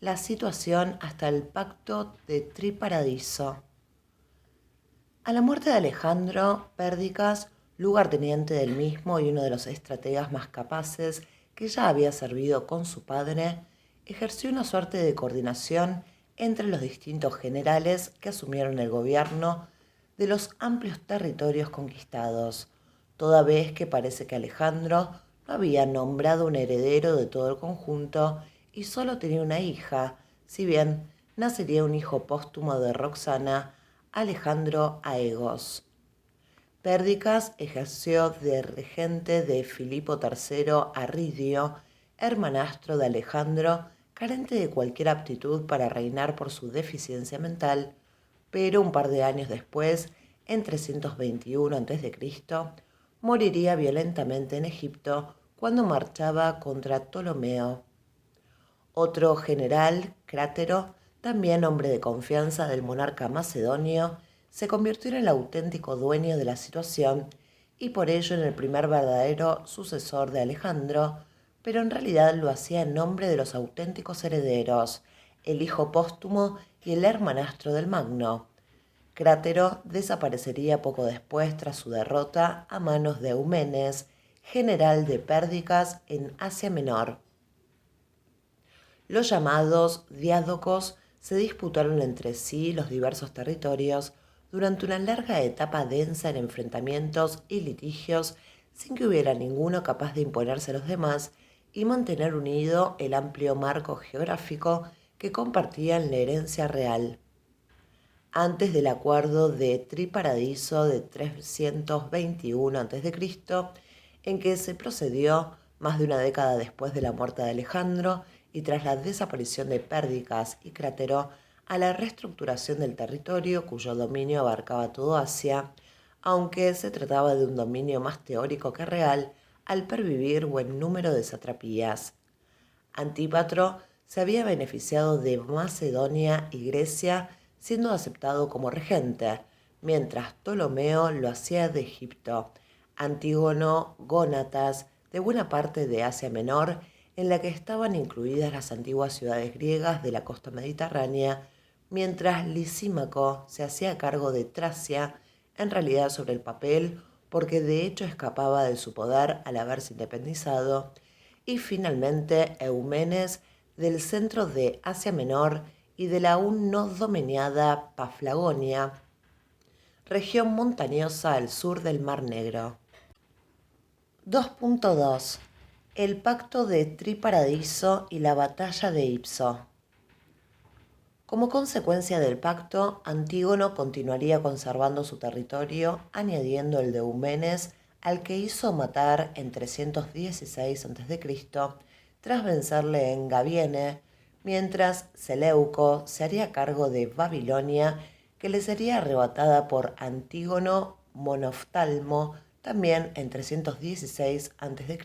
La situación hasta el pacto de Triparadiso. A la muerte de Alejandro, Pérdicas, lugarteniente del mismo y uno de los estrategas más capaces que ya había servido con su padre, ejerció una suerte de coordinación entre los distintos generales que asumieron el gobierno de los amplios territorios conquistados, toda vez que parece que Alejandro no había nombrado un heredero de todo el conjunto y solo tenía una hija, si bien nacería un hijo póstumo de Roxana, Alejandro Aegos. Pérdicas ejerció de regente de Filipo III Arridio, hermanastro de Alejandro, carente de cualquier aptitud para reinar por su deficiencia mental, pero un par de años después, en 321 a.C., moriría violentamente en Egipto cuando marchaba contra Ptolomeo. Otro general, Crátero, también hombre de confianza del monarca macedonio, se convirtió en el auténtico dueño de la situación y por ello en el primer verdadero sucesor de Alejandro, pero en realidad lo hacía en nombre de los auténticos herederos, el hijo póstumo y el hermanastro del Magno. Crátero desaparecería poco después tras su derrota a manos de Eumenes, general de Pérdicas en Asia Menor. Los llamados diádocos se disputaron entre sí los diversos territorios durante una larga etapa densa en enfrentamientos y litigios sin que hubiera ninguno capaz de imponerse a los demás y mantener unido el amplio marco geográfico que compartían la herencia real. Antes del acuerdo de Triparadiso de 321 a.C., en que se procedió más de una década después de la muerte de Alejandro y tras la desaparición de Pérdicas y Crátero, a la reestructuración del territorio cuyo dominio abarcaba todo Asia, aunque se trataba de un dominio más teórico que real, al pervivir buen número de satrapías. Antípatro se había beneficiado de Macedonia y Grecia, siendo aceptado como regente, mientras Ptolomeo lo hacía de Egipto, Antígono Gónatas de buena parte de Asia Menor, en la que estaban incluidas las antiguas ciudades griegas de la costa mediterránea, mientras Lisímaco se hacía cargo de Tracia, en realidad sobre el papel, porque de hecho escapaba de su poder al haberse independizado, y finalmente Eumenes del centro de Asia Menor y de la aún no dominada Paflagonia, región montañosa al sur del Mar Negro. 2.2. El pacto de Triparadiso y la batalla de Ipso. Como consecuencia del pacto, Antígono continuaría conservando su territorio, añadiendo el de Eumenes, al que hizo matar en 316 a.C., tras vencerle en Gabiene, mientras Seleuco se haría cargo de Babilonia, que le sería arrebatada por Antígono Monoftalmo, también en 316 a.C.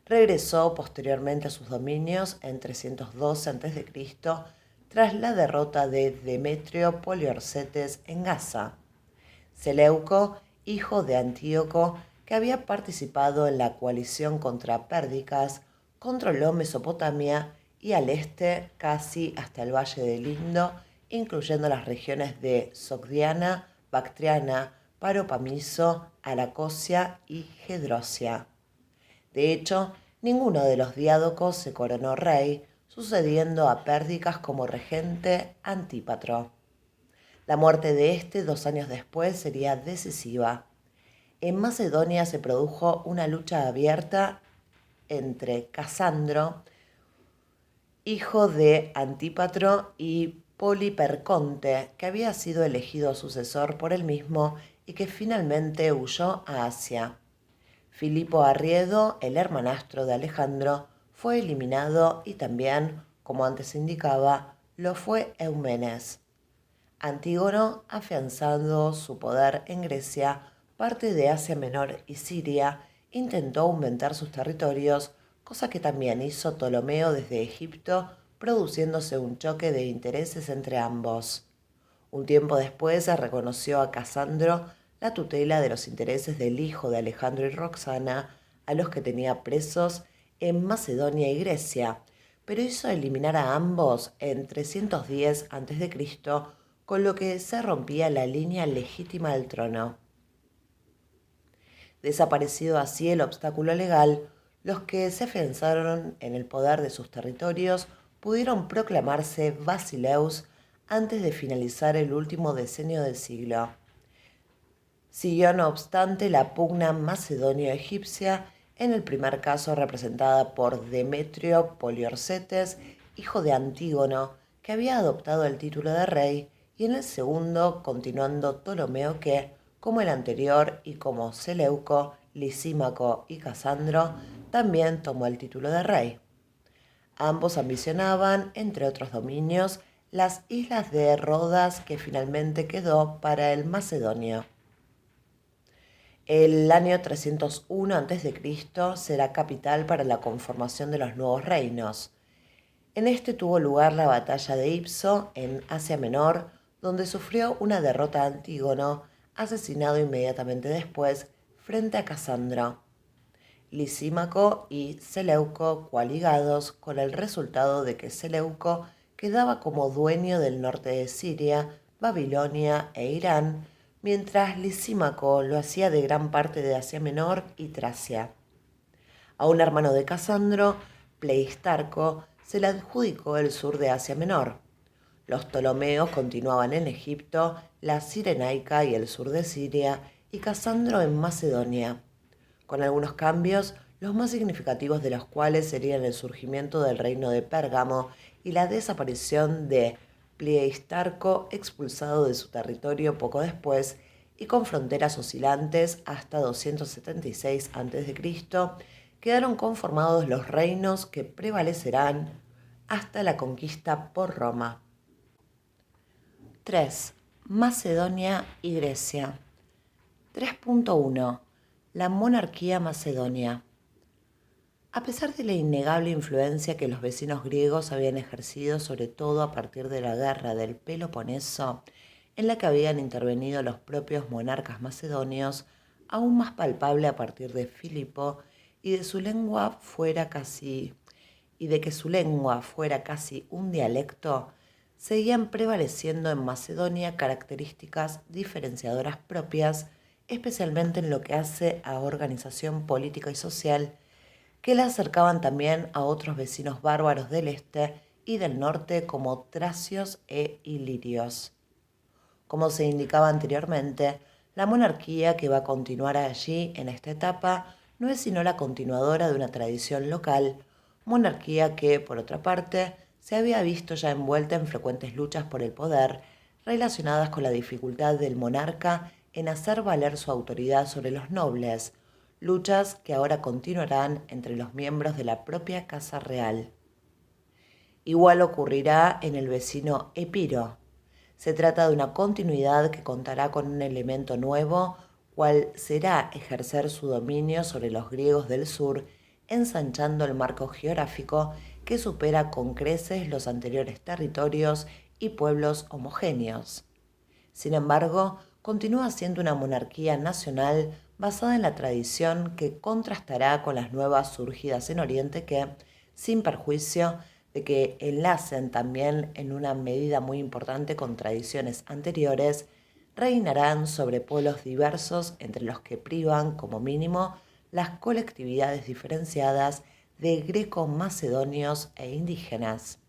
Regresó posteriormente a sus dominios en 312 a.C., tras la derrota de Demetrio Poliorcetes en Gaza. Seleuco, hijo de Antíoco, que había participado en la coalición contra Pérdicas, controló Mesopotamia y al este casi hasta el valle del Indo, incluyendo las regiones de Sogdiana, Bactriana, Paropamiso, Aracosia y Gedrosia. De hecho, ninguno de los diádocos se coronó rey, sucediendo a Pérdicas como regente Antípatro. La muerte de este 2 años después sería decisiva. En Macedonia se produjo una lucha abierta entre Casandro, hijo de Antípatro, y Poliperconte, que había sido elegido sucesor por él mismo y que finalmente huyó a Asia. Filipo Arriedo, el hermanastro de Alejandro, fue eliminado y también, como antes indicaba, lo fue Eumenes. Antígono, afianzando su poder en Grecia, parte de Asia Menor y Siria, intentó aumentar sus territorios, cosa que también hizo Ptolomeo desde Egipto, produciéndose un choque de intereses entre ambos. Un tiempo después se reconoció a Casandro la tutela de los intereses del hijo de Alejandro y Roxana, a los que tenía presos en Macedonia y Grecia, pero hizo eliminar a ambos en 310 a.C., con lo que se rompía la línea legítima del trono. Desaparecido así el obstáculo legal, los que se afianzaron en el poder de sus territorios pudieron proclamarse basileus antes de finalizar el último decenio del siglo. Siguió no obstante la pugna macedonio-egipcia, en el primer caso representada por Demetrio Poliorcetes, hijo de Antígono, que había adoptado el título de rey, y en el segundo continuando Ptolomeo que, como el anterior y como Seleuco, Lisímaco y Casandro, también tomó el título de rey. Ambos ambicionaban, entre otros dominios, las islas de Rodas, que finalmente quedó para el macedonio. El año 301 a.C. será capital para la conformación de los nuevos reinos. En este tuvo lugar la batalla de Ipso, en Asia Menor, donde sufrió una derrota Antígono, asesinado inmediatamente después frente a Casandro. Lisímaco y Seleuco coaligados, con el resultado de que Seleuco quedaba como dueño del norte de Siria, Babilonia e Irán, mientras Lisímaco lo hacía de gran parte de Asia Menor y Tracia. A un hermano de Casandro, Pleistarco, se le adjudicó el sur de Asia Menor. Los Ptolomeos continuaban en Egipto, la Cirenaica y el sur de Siria, y Casandro en Macedonia, con algunos cambios, los más significativos de los cuales serían el surgimiento del reino de Pérgamo y la desaparición de Pleistarco, expulsado de su territorio poco después y con fronteras oscilantes hasta 276 a.C., quedaron conformados los reinos que prevalecerán hasta la conquista por Roma. 3. Macedonia y Grecia. 3.1. La monarquía macedonia. A pesar de la innegable influencia que los vecinos griegos habían ejercido, sobre todo a partir de la guerra del Peloponeso, en la que habían intervenido los propios monarcas macedonios, aún más palpable a partir de Filipo, y de que su lengua fuera casi un dialecto, seguían prevaleciendo en Macedonia características diferenciadoras propias, especialmente en lo que hace a organización política y social, que la acercaban también a otros vecinos bárbaros del este y del norte como tracios e ilirios. Como se indicaba anteriormente, la monarquía que va a continuar allí en esta etapa no es sino la continuadora de una tradición local, monarquía que, por otra parte, se había visto ya envuelta en frecuentes luchas por el poder, relacionadas con la dificultad del monarca en hacer valer su autoridad sobre los nobles, luchas que ahora continuarán entre los miembros de la propia Casa Real. Igual ocurrirá en el vecino Epiro. Se trata de una continuidad que contará con un elemento nuevo, cual será ejercer su dominio sobre los griegos del sur, ensanchando el marco geográfico que supera con creces los anteriores territorios y pueblos homogéneos. Sin embargo, continúa siendo una monarquía nacional basada en la tradición que contrastará con las nuevas surgidas en Oriente que, sin perjuicio de que enlacen también en una medida muy importante con tradiciones anteriores, reinarán sobre pueblos diversos entre los que privan, como mínimo, las colectividades diferenciadas de greco-macedonios e indígenas.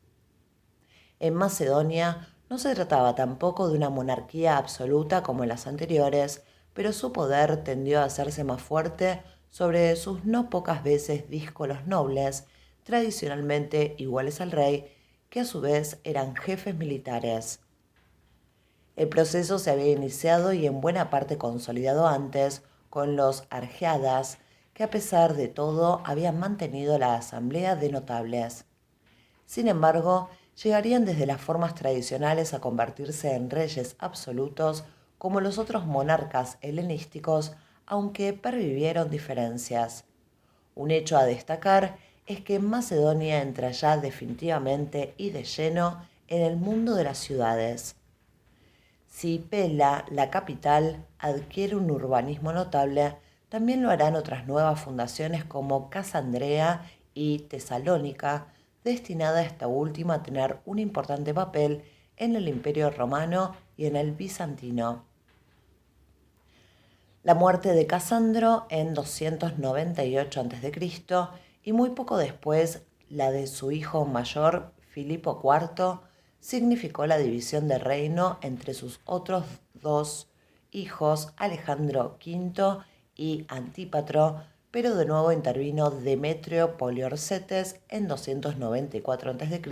En Macedonia no se trataba tampoco de una monarquía absoluta como en las anteriores, pero su poder tendió a hacerse más fuerte sobre sus no pocas veces díscolos nobles, tradicionalmente iguales al rey, que a su vez eran jefes militares. El proceso se había iniciado y en buena parte consolidado antes con los argeadas, que a pesar de todo habían mantenido la asamblea de notables. Sin embargo, llegarían desde las formas tradicionales a convertirse en reyes absolutos como los otros monarcas helenísticos, aunque pervivieron diferencias. Un hecho a destacar es que Macedonia entra ya definitivamente y de lleno en el mundo de las ciudades. Si Pela, la capital, adquiere un urbanismo notable, también lo harán otras nuevas fundaciones como Casandrea y Tesalónica, destinada a esta última a tener un importante papel en el Imperio Romano y en el Bizantino. La muerte de Casandro en 298 a.C. y muy poco después la de su hijo mayor, Filipo IV, significó la división del reino entre sus otros dos hijos, Alejandro V y Antípatro, pero de nuevo intervino Demetrio Poliorcetes en 294 a.C.,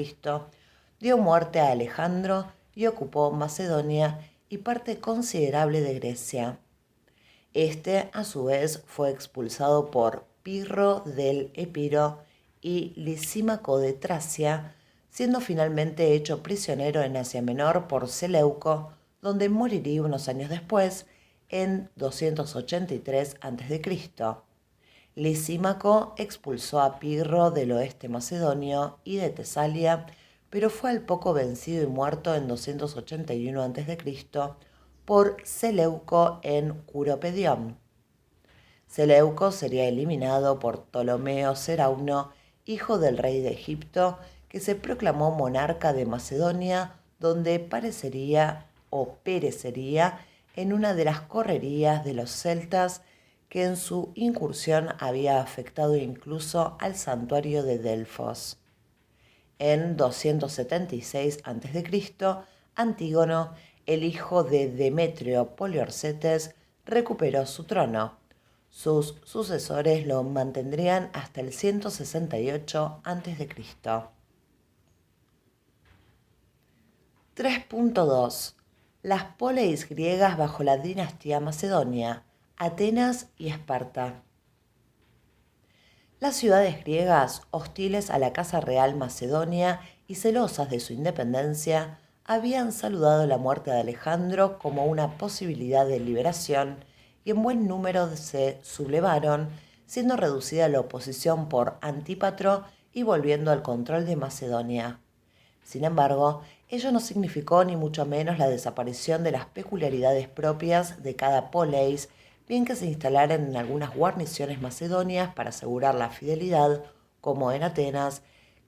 dio muerte a Alejandro y ocupó Macedonia y parte considerable de Grecia. Este, a su vez, fue expulsado por Pirro del Epiro y Lisímaco de Tracia, siendo finalmente hecho prisionero en Asia Menor por Seleuco, donde moriría unos años después, en 283 a.C. Lisímaco expulsó a Pirro del oeste macedonio y de Tesalia, pero fue al poco vencido y muerto en 281 a.C. por Seleuco en Curopedión. Seleuco sería eliminado por Ptolomeo Serauno, hijo del rey de Egipto, que se proclamó monarca de Macedonia, donde parecería o perecería en una de las correrías de los celtas que en su incursión había afectado incluso al santuario de Delfos. En 276 a.C., Antígono, el hijo de Demetrio Poliorcetes, recuperó su trono. Sus sucesores lo mantendrían hasta el 168 a.C. 3.2. Las poleis griegas bajo la dinastía macedonia, Atenas y Esparta. Las ciudades griegas, hostiles a la casa real macedonia y celosas de su independencia, habían saludado la muerte de Alejandro como una posibilidad de liberación y en buen número se sublevaron, siendo reducida la oposición por Antípatro y volviendo al control de Macedonia. Sin embargo, ello no significó ni mucho menos la desaparición de las peculiaridades propias de cada poleis, bien que se instalaran en algunas guarniciones macedonias para asegurar la fidelidad, como en Atenas,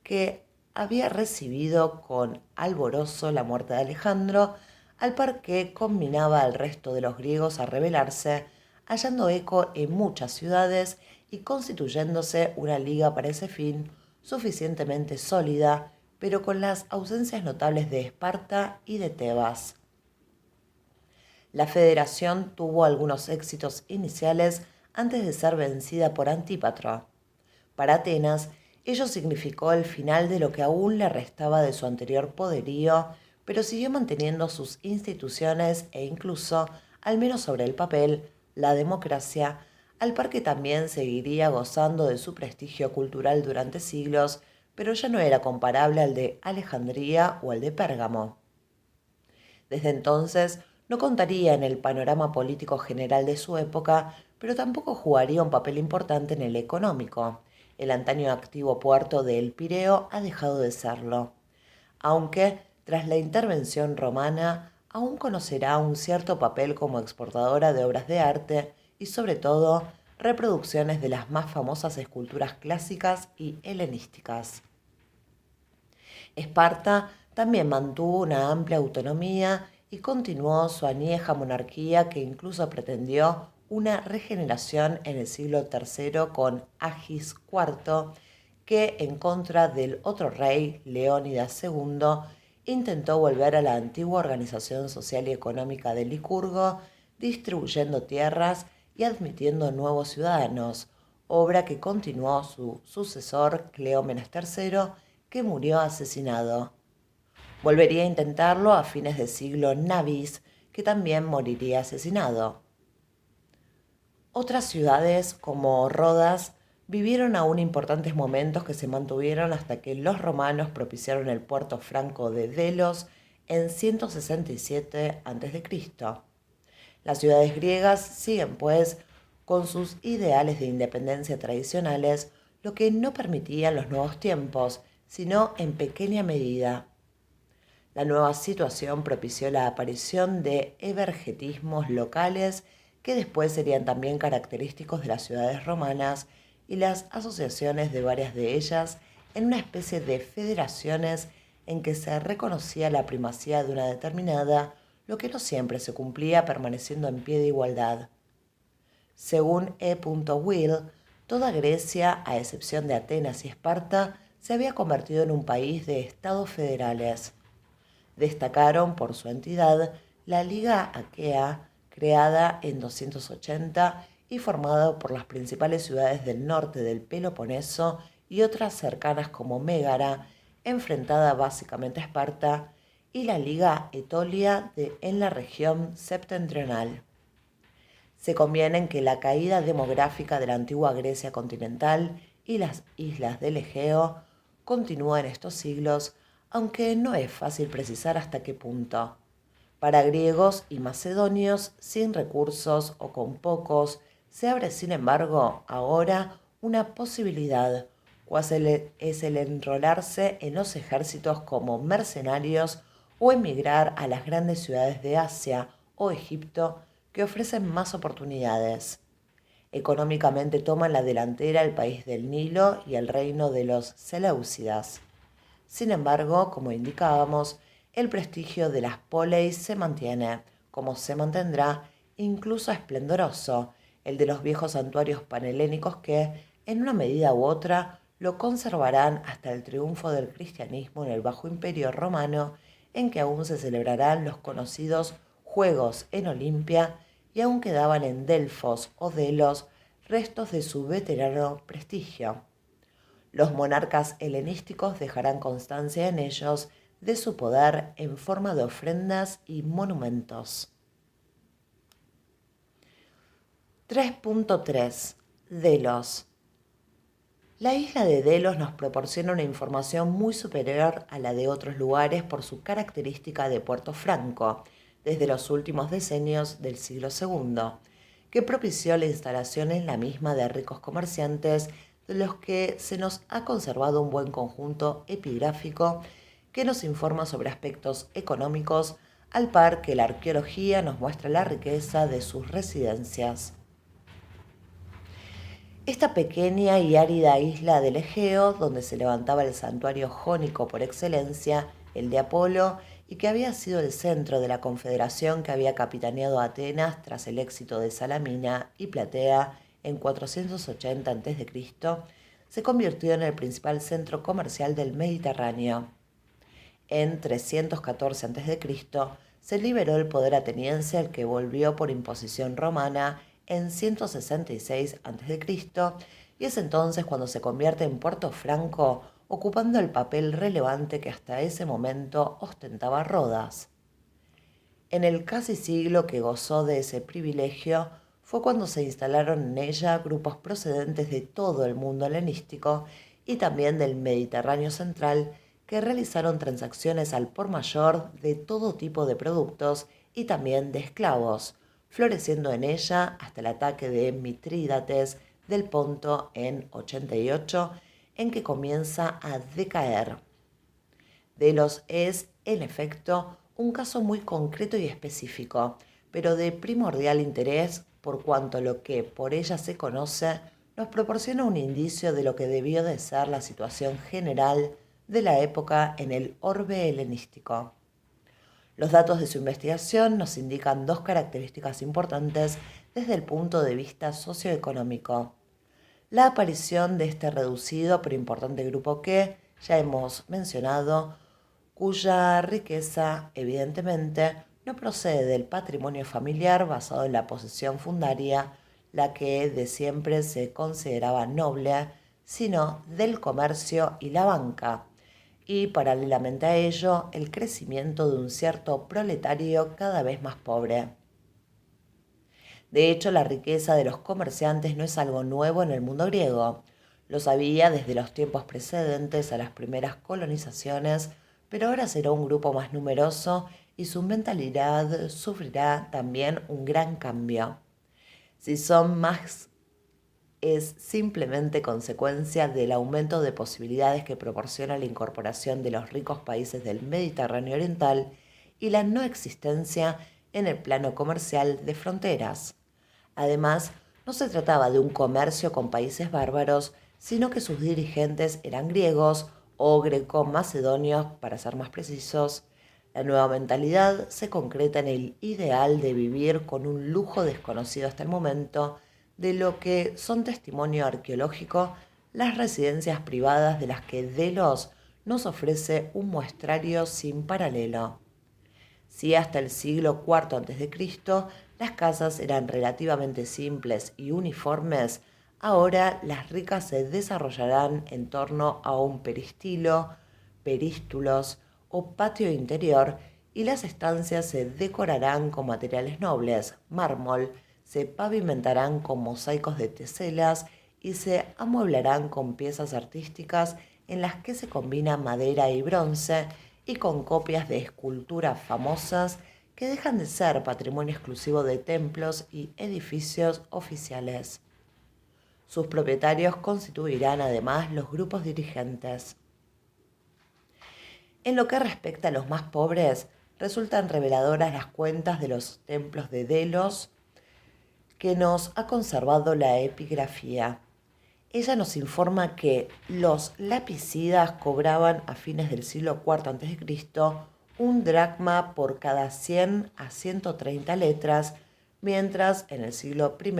que había recibido con alborozo la muerte de Alejandro, al par que combinaba al resto de los griegos a rebelarse, hallando eco en muchas ciudades y constituyéndose una liga para ese fin suficientemente sólida, pero con las ausencias notables de Esparta y de Tebas. La federación tuvo algunos éxitos iniciales antes de ser vencida por Antípatro. Para Atenas, ello significó el final de lo que aún le restaba de su anterior poderío, pero siguió manteniendo sus instituciones e incluso, al menos sobre el papel, la democracia, al par que también seguiría gozando de su prestigio cultural durante siglos, pero ya no era comparable al de Alejandría o al de Pérgamo. Desde entonces no contaría en el panorama político general de su época, pero tampoco jugaría un papel importante en el económico. El antaño activo puerto de El Pireo ha dejado de serlo, aunque tras la intervención romana aún conocerá un cierto papel como exportadora de obras de arte y sobre todo reproducciones de las más famosas esculturas clásicas y helenísticas. Esparta también mantuvo una amplia autonomía y continuó su añeja monarquía, que incluso pretendió una regeneración en el siglo III con Agis IV, que en contra del otro rey, Leónidas II, intentó volver a la antigua organización social y económica de Licurgo, distribuyendo tierras y admitiendo nuevos ciudadanos, obra que continuó su sucesor, Cleómenes III, que murió asesinado. Volvería a intentarlo a fines del siglo Nabis, que también moriría asesinado. Otras ciudades, como Rodas, vivieron aún importantes momentos que se mantuvieron hasta que los romanos propiciaron el puerto franco de Delos en 167 a.C. Las ciudades griegas siguen, pues, con sus ideales de independencia tradicionales, lo que no permitían los nuevos tiempos, sino en pequeña medida. La nueva situación propició la aparición de evergetismos locales que después serían también característicos de las ciudades romanas y las asociaciones de varias de ellas en una especie de federaciones en que se reconocía la primacía de una determinada, lo que no siempre se cumplía permaneciendo en pie de igualdad. Según E. Will, toda Grecia, a excepción de Atenas y Esparta, se había convertido en un país de estados federales. Destacaron por su entidad la Liga Aquea, creada en 280 y formada por las principales ciudades del norte del Peloponeso y otras cercanas como Mégara, enfrentada básicamente a Esparta, y la Liga Etolia en la región septentrional. Se conviene en que la caída demográfica de la antigua Grecia continental y las islas del Egeo continúa en estos siglos, aunque no es fácil precisar hasta qué punto. Para griegos y macedonios sin recursos o con pocos, se abre sin embargo ahora una posibilidad, cual es el enrolarse en los ejércitos como mercenarios o emigrar a las grandes ciudades de Asia o Egipto que ofrecen más oportunidades. Económicamente toman la delantera el país del Nilo y el reino de los Seleucidas. Sin embargo, como indicábamos, el prestigio de las poleis se mantiene, como se mantendrá incluso esplendoroso el de los viejos santuarios panhelénicos que, en una medida u otra, lo conservarán hasta el triunfo del cristianismo en el Bajo Imperio romano, en que aún se celebrarán los conocidos Juegos en Olimpia y aún quedaban en Delfos o Delos restos de su veterano prestigio. Los monarcas helenísticos dejarán constancia en ellos de su poder en forma de ofrendas y monumentos. 3.3. Delos. La isla de Delos nos proporciona una información muy superior a la de otros lugares por su característica de puerto franco, desde los últimos decenios del siglo II, que propició la instalación en la misma de ricos comerciantes, de los que se nos ha conservado un buen conjunto epigráfico que nos informa sobre aspectos económicos, al par que la arqueología nos muestra la riqueza de sus residencias. Esta pequeña y árida isla del Egeo, donde se levantaba el santuario jónico por excelencia, el de Apolo, y que había sido el centro de la confederación que había capitaneado Atenas tras el éxito de Salamina y Platea en 480 a.C., se convirtió en el principal centro comercial del Mediterráneo. En 314 a.C. se liberó el poder ateniense, al que volvió por imposición romana en 166 a.C., y es entonces cuando se convierte en puerto franco, ocupando el papel relevante que hasta ese momento ostentaba Rodas. En el casi siglo que gozó de ese privilegio fue cuando se instalaron en ella grupos procedentes de todo el mundo helenístico y también del Mediterráneo central, que realizaron transacciones al por mayor de todo tipo de productos y también de esclavos, floreciendo en ella hasta el ataque de Mitrídates del Ponto en 88, en que comienza a decaer. Delos es, en efecto, un caso muy concreto y específico, pero de primordial interés por cuanto lo que por ella se conoce nos proporciona un indicio de lo que debió de ser la situación general de la época en el orbe helenístico. Los datos de su investigación nos indican dos características importantes desde el punto de vista socioeconómico. La aparición de este reducido pero importante grupo que, ya hemos mencionado, cuya riqueza, evidentemente, no procede del patrimonio familiar basado en la posesión fundaria, la que de siempre se consideraba noble, sino del comercio y la banca, y paralelamente a ello el crecimiento de un cierto proletario cada vez más pobre. De hecho, la riqueza de los comerciantes no es algo nuevo en el mundo griego. Lo sabía desde los tiempos precedentes a las primeras colonizaciones, pero ahora será un grupo más numeroso y su mentalidad sufrirá también un gran cambio. Si son más, es simplemente consecuencia del aumento de posibilidades que proporciona la incorporación de los ricos países del Mediterráneo oriental y la no existencia en el plano comercial de fronteras. Además, no se trataba de un comercio con países bárbaros, sino que sus dirigentes eran griegos o greco-macedonios, para ser más precisos. La nueva mentalidad se concreta en el ideal de vivir con un lujo desconocido hasta el momento, de lo que son testimonio arqueológico las residencias privadas de las que Delos nos ofrece un muestrario sin paralelo. Si hasta el siglo IV a.C. las casas eran relativamente simples y uniformes, ahora las ricas se desarrollarán en torno a un peristilo, perístulos o patio interior, y las estancias se decorarán con materiales nobles, mármol, se pavimentarán con mosaicos de teselas y se amueblarán con piezas artísticas en las que se combina madera y bronce, y con copias de esculturas famosas que dejan de ser patrimonio exclusivo de templos y edificios oficiales. Sus propietarios constituirán además los grupos dirigentes. En lo que respecta a los más pobres, resultan reveladoras las cuentas de los templos de Delos que nos ha conservado la epigrafía. ella nos informa que los lapicidas cobraban a fines del siglo IV a.C. un dracma por cada 100 a 130 letras, mientras en el siglo I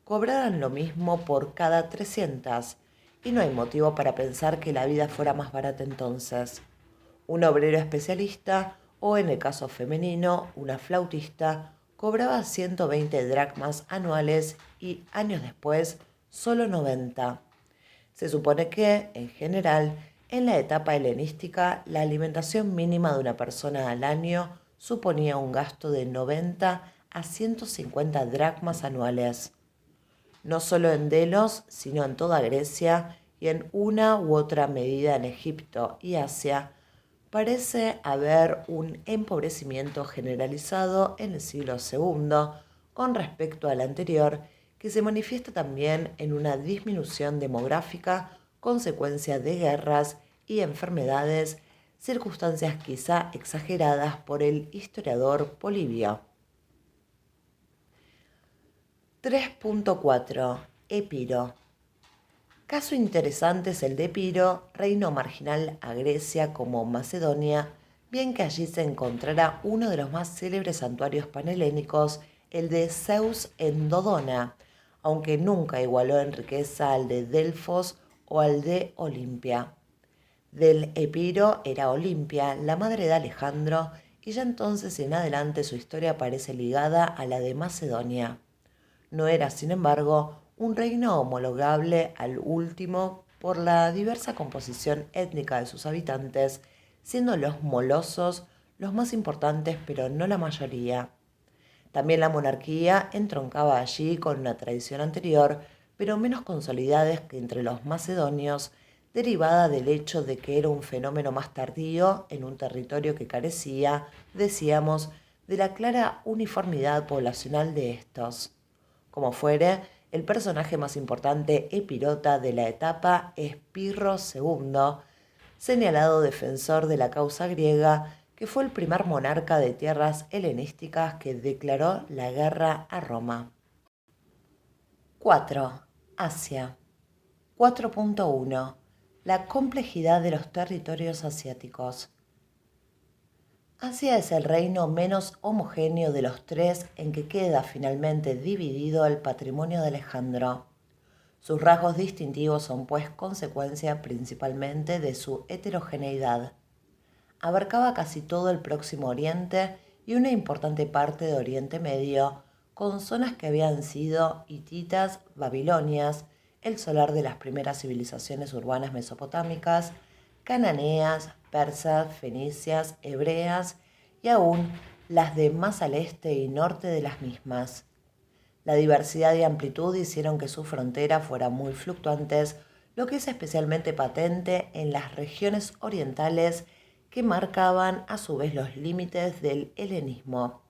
cobraran lo mismo por cada 300, y no hay motivo para pensar que la vida fuera más barata entonces. Un obrero especialista, o en el caso femenino, una flautista, cobraba 120 dracmas anuales y años después solo 90. Se supone que, en general, en la etapa helenística, la alimentación mínima de una persona al año suponía un gasto de 90 a 150 dracmas anuales. No solo en Delos, sino en toda Grecia y en una u otra medida en Egipto y Asia, parece haber un empobrecimiento generalizado en el siglo II con respecto al anterior, que se manifiesta también en una disminución demográfica consecuencia de guerras y enfermedades, circunstancias quizá exageradas por el historiador Polibio. 3.4. Epiro. Caso interesante es el de Epiro, reino marginal a Grecia como Macedonia, bien que allí se encontrara uno de los más célebres santuarios panhelénicos, el de Zeus en Dodona, aunque nunca igualó en riqueza al de Delfos o al de Olimpia. Del Epiro era Olimpia, la madre de Alejandro, y ya entonces en adelante su historia parece ligada a la de Macedonia. No era, sin embargo, un reino homologable al último por la diversa composición étnica de sus habitantes, siendo los molosos los más importantes, pero no la mayoría. También la monarquía entroncaba allí con una tradición anterior, pero menos consolidada que entre los macedonios, derivada del hecho de que era un fenómeno más tardío en un territorio que carecía, decíamos, de la clara uniformidad poblacional de estos. Como fuere, el personaje más importante epirota de la etapa es Pirro II, señalado defensor de la causa griega, que fue el primer monarca de tierras helenísticas que declaró la guerra a Roma. 4. Asia. 4.1. La complejidad de los territorios asiáticos. Asia es el reino menos homogéneo de los tres en que queda finalmente dividido el patrimonio de Alejandro. Sus rasgos distintivos son pues consecuencia principalmente de su heterogeneidad. Abarcaba casi todo el Próximo Oriente y una importante parte de Oriente Medio, con zonas que habían sido hititas, babilonias, el solar de las primeras civilizaciones urbanas mesopotámicas, cananeas, persas, fenicias, hebreas y aún las de más al este y norte de las mismas. La diversidad y amplitud hicieron que sus fronteras fueran muy fluctuantes, lo que es especialmente patente en las regiones orientales que marcaban a su vez los límites del helenismo.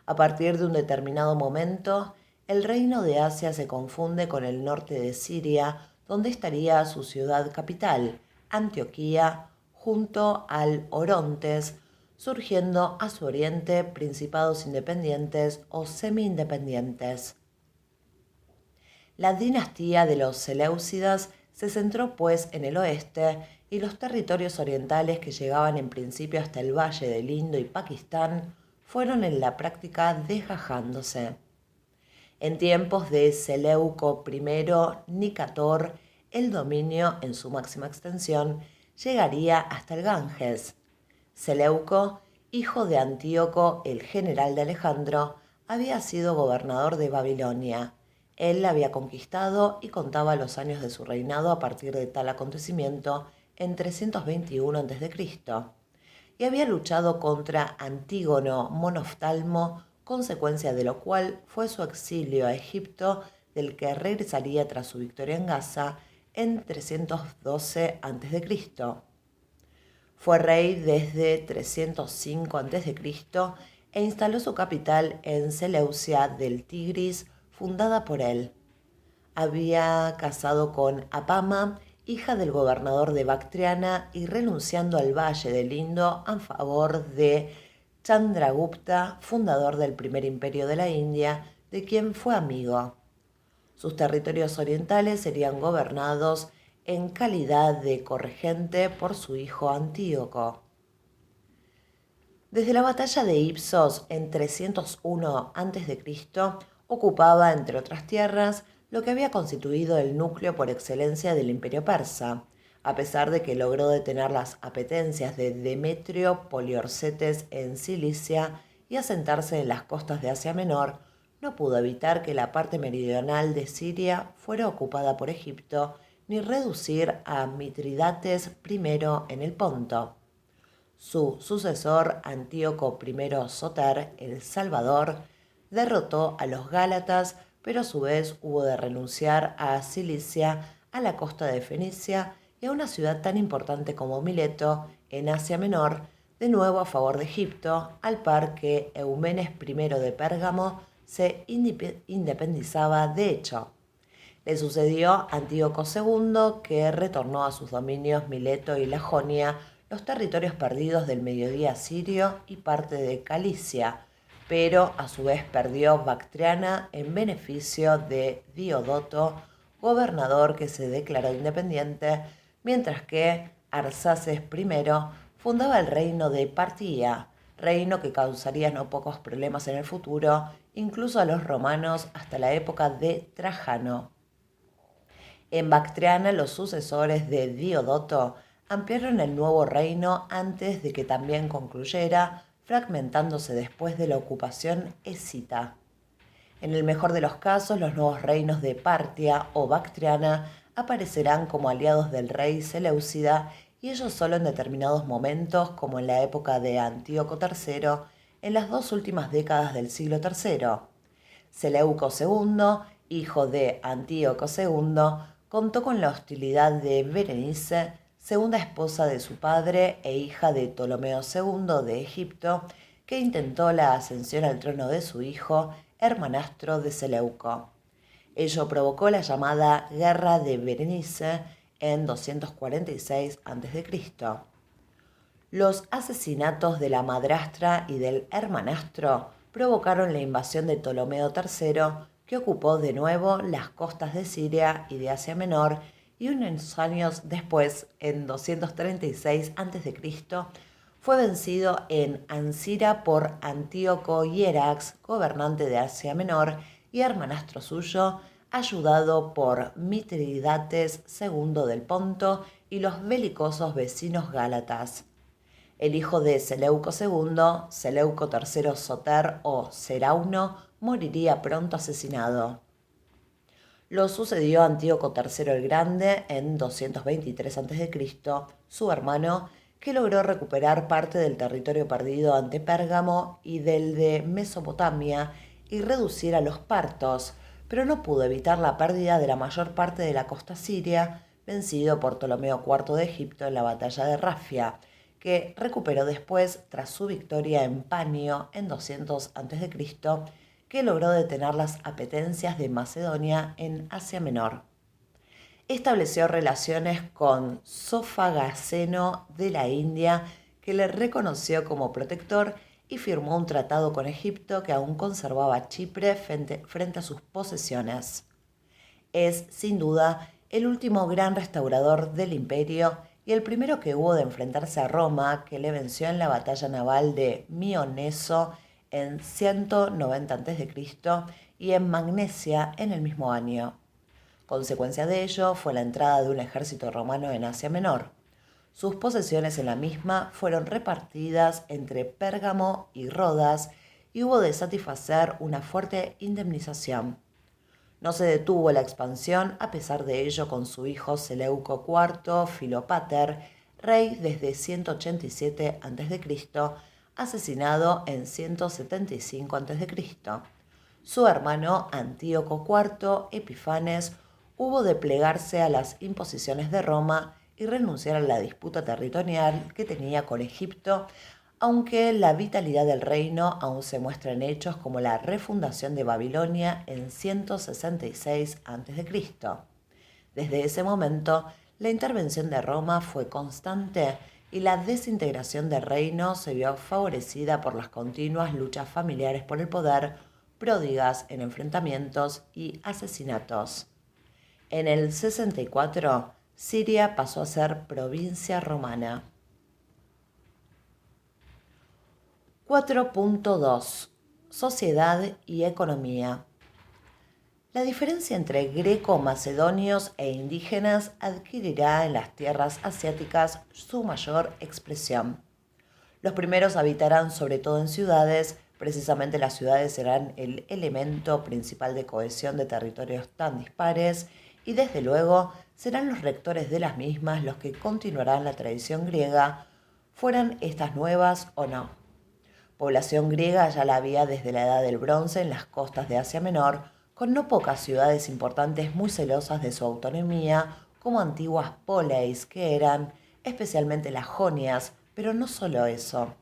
A partir de un determinado momento, el reino de Asia se confunde con el norte de Siria, donde estaría su ciudad capital, Antioquía, junto al Orontes, surgiendo a su oriente principados independientes o semi-independientes. La dinastía de los Seleucidas se centró pues en el oeste y los territorios orientales que llegaban en principio hasta el valle del Indo y Pakistán fueron en la práctica desgajándose. En tiempos de Seleuco I Nicator, el dominio en su máxima extensión llegaría hasta el Ganges. Seleuco, hijo de Antíoco, el general de Alejandro, había sido gobernador de Babilonia. Él la había conquistado y contaba los años de su reinado a partir de tal acontecimiento en 321 a.C. y había luchado contra Antígono Monoftalmo, consecuencia de lo cual fue su exilio a Egipto, del que regresaría tras su victoria en Gaza en 312 a.C. Fue rey desde 305 a.C. e instaló su capital en Seleucia del Tigris, fundada por él. Había casado con Apama, hija del gobernador de Bactriana, y renunciando al valle del Indo a favor de Chandragupta, fundador del primer imperio de la India, de quien fue amigo. Sus territorios orientales serían gobernados en calidad de corregente por su hijo Antíoco. Desde la batalla de Ipsos en 301 a.C., ocupaba, entre otras tierras, lo que había constituido el núcleo por excelencia del imperio persa, a pesar de que logró detener las apetencias de Demetrio Poliorcetes en Cilicia y asentarse en las costas de Asia Menor. No pudo evitar que la parte meridional de Siria fuera ocupada por Egipto, ni reducir a Mitridates I en el Ponto. Su sucesor, Antíoco I Soter, el Salvador, derrotó a los gálatas, pero a su vez hubo de renunciar a Cilicia, a la costa de Fenicia y a una ciudad tan importante como Mileto, en Asia Menor, de nuevo a favor de Egipto, al par que Eumenes I de Pérgamo se independizaba de hecho. Le sucedió Antíoco II, que retornó a sus dominios Mileto y la Jonia, los territorios perdidos del mediodía sirio y parte de Cilicia, pero a su vez perdió Bactriana en beneficio de Diodoto, gobernador que se declaró independiente, mientras que Arsaces I fundaba el reino de Partia, reino que causaría no pocos problemas en el futuro, incluso a los romanos hasta la época de Trajano. En Bactriana, los sucesores de Diodoto ampliaron el nuevo reino antes de que también concluyera, fragmentándose después de la ocupación escita. En el mejor de los casos, los nuevos reinos de Partia o Bactriana aparecerán como aliados del rey Seleucida, y ellos solo en determinados momentos, como en la época de Antíoco III, en las dos últimas décadas del siglo III. Seleuco II, hijo de Antíoco II, contó con la hostilidad de Berenice, segunda esposa de su padre e hija de Ptolomeo II de Egipto, que intentó la ascensión al trono de su hijo, hermanastro de Seleuco. Ello provocó la llamada Guerra de Berenice en 246 a.C. Los asesinatos de la madrastra y del hermanastro provocaron la invasión de Ptolomeo III, que ocupó de nuevo las costas de Siria y de Asia Menor, y unos años después, en 236 a.C., fue vencido en Ancira por Antíoco Hierax, gobernante de Asia Menor y hermanastro suyo, ayudado por Mitridates II del Ponto y los belicosos vecinos gálatas. El hijo de Seleuco II, Seleuco III Soter o Serauno, moriría pronto asesinado. Lo sucedió Antíoco III el Grande en 223 a.C., su hermano, que logró recuperar parte del territorio perdido ante Pérgamo y del de Mesopotamia y reducir a los partos, pero no pudo evitar la pérdida de la mayor parte de la costa siria, vencido por Ptolomeo IV de Egipto en la batalla de Rafia, que recuperó después tras su victoria en Panio en 200 a.C., que logró detener las apetencias de Macedonia en Asia Menor. Estableció relaciones con Sofagaceno de la India, que le reconoció como protector, y firmó un tratado con Egipto que aún conservaba Chipre frente a sus posesiones. Es, sin duda, el último gran restaurador del imperio y el primero que hubo de enfrentarse a Roma, que le venció en la batalla naval de Mioneso en 190 a.C. y en Magnesia en el mismo año. Consecuencia de ello fue la entrada de un ejército romano en Asia Menor. Sus posesiones en la misma fueron repartidas entre Pérgamo y Rodas y hubo de satisfacer una fuerte indemnización. No se detuvo la expansión a pesar de ello con su hijo Seleuco IV Filopater, rey desde 187 a.C., asesinado en 175 a.C. Su hermano Antíoco IV Epifanes hubo de plegarse a las imposiciones de Roma y renunciar a la disputa territorial que tenía con Egipto, aunque la vitalidad del reino aún se muestra en hechos como la refundación de Babilonia en 166 a.C. Desde ese momento, la intervención de Roma fue constante y la desintegración del reino se vio favorecida por las continuas luchas familiares por el poder, pródigas en enfrentamientos y asesinatos. En el 64, Siria pasó a ser provincia romana. 4.2. Sociedad y economía. La diferencia entre greco-macedonios e indígenas adquirirá en las tierras asiáticas su mayor expresión. Los primeros habitarán sobre todo en ciudades, precisamente las ciudades serán el elemento principal de cohesión de territorios tan dispares, y desde luego serán los rectores de las mismas los que continuarán la tradición griega, fueran estas nuevas o no. Población griega ya la había desde la Edad del Bronce en las costas de Asia Menor, con no pocas ciudades importantes muy celosas de su autonomía, como antiguas poleis que eran, especialmente las jonias, pero no solo eso.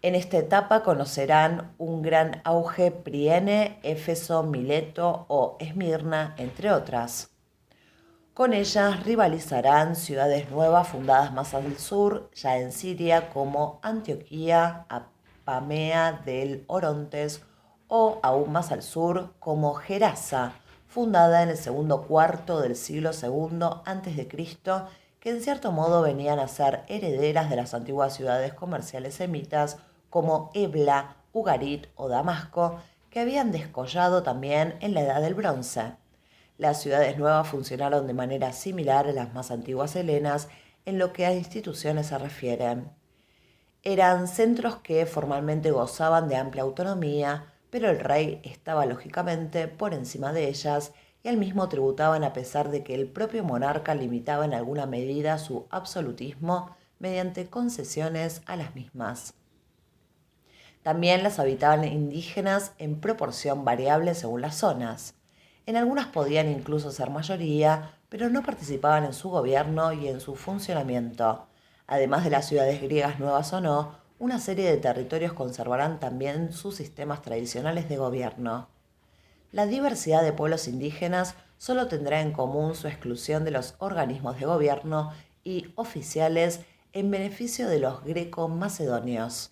En esta etapa conocerán un gran auge Priene, Éfeso, Mileto o Esmirna, entre otras. Con ellas rivalizarán ciudades nuevas fundadas más al sur, ya en Siria, como Antioquía, Apamea del Orontes, o aún más al sur, como Gerasa, fundada en el segundo cuarto del siglo II a.C., que en cierto modo venían a ser herederas de las antiguas ciudades comerciales semitas como Ebla, Ugarit o Damasco, que habían descollado también en la Edad del Bronce. Las ciudades nuevas funcionaron de manera similar a las más antiguas helenas en lo que a instituciones se refiere. Eran centros que formalmente gozaban de amplia autonomía, pero el rey estaba lógicamente por encima de ellas y al mismo tributaban a pesar de que el propio monarca limitaba en alguna medida su absolutismo mediante concesiones a las mismas. También las habitaban indígenas en proporción variable según las zonas. En algunas podían incluso ser mayoría, pero no participaban en su gobierno y en su funcionamiento. Además de las ciudades griegas nuevas o no, una serie de territorios conservarán también sus sistemas tradicionales de gobierno. La diversidad de pueblos indígenas solo tendrá en común su exclusión de los organismos de gobierno y oficiales en beneficio de los greco-macedonios.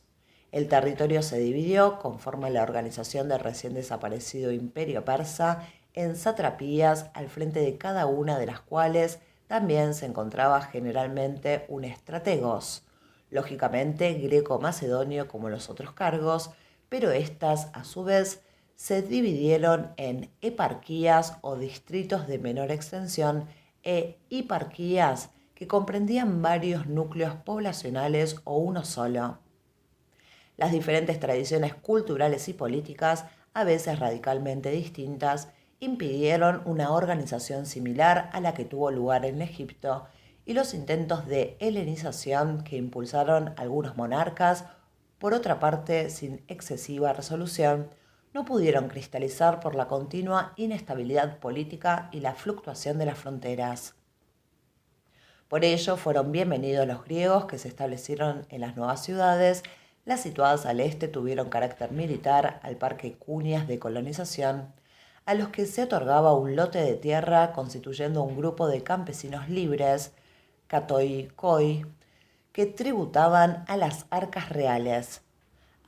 El territorio se dividió, conforme a la organización del recién desaparecido Imperio Persa, en satrapías, al frente de cada una de las cuales también se encontraba generalmente un estrategos, lógicamente greco-macedonio como los otros cargos, pero estas, a su vez, se dividieron en eparquías o distritos de menor extensión e hiparquías que comprendían varios núcleos poblacionales o uno solo. Las diferentes tradiciones culturales y políticas, a veces radicalmente distintas, impidieron una organización similar a la que tuvo lugar en Egipto, y los intentos de helenización que impulsaron algunos monarcas, por otra parte sin excesiva resolución, no pudieron cristalizar por la continua inestabilidad política y la fluctuación de las fronteras. Por ello fueron bienvenidos los griegos que se establecieron en las nuevas ciudades. Las situadas al este tuvieron carácter militar al par que cuñas de colonización, a los que se otorgaba un lote de tierra constituyendo un grupo de campesinos libres, katoikoi, que tributaban a las arcas reales.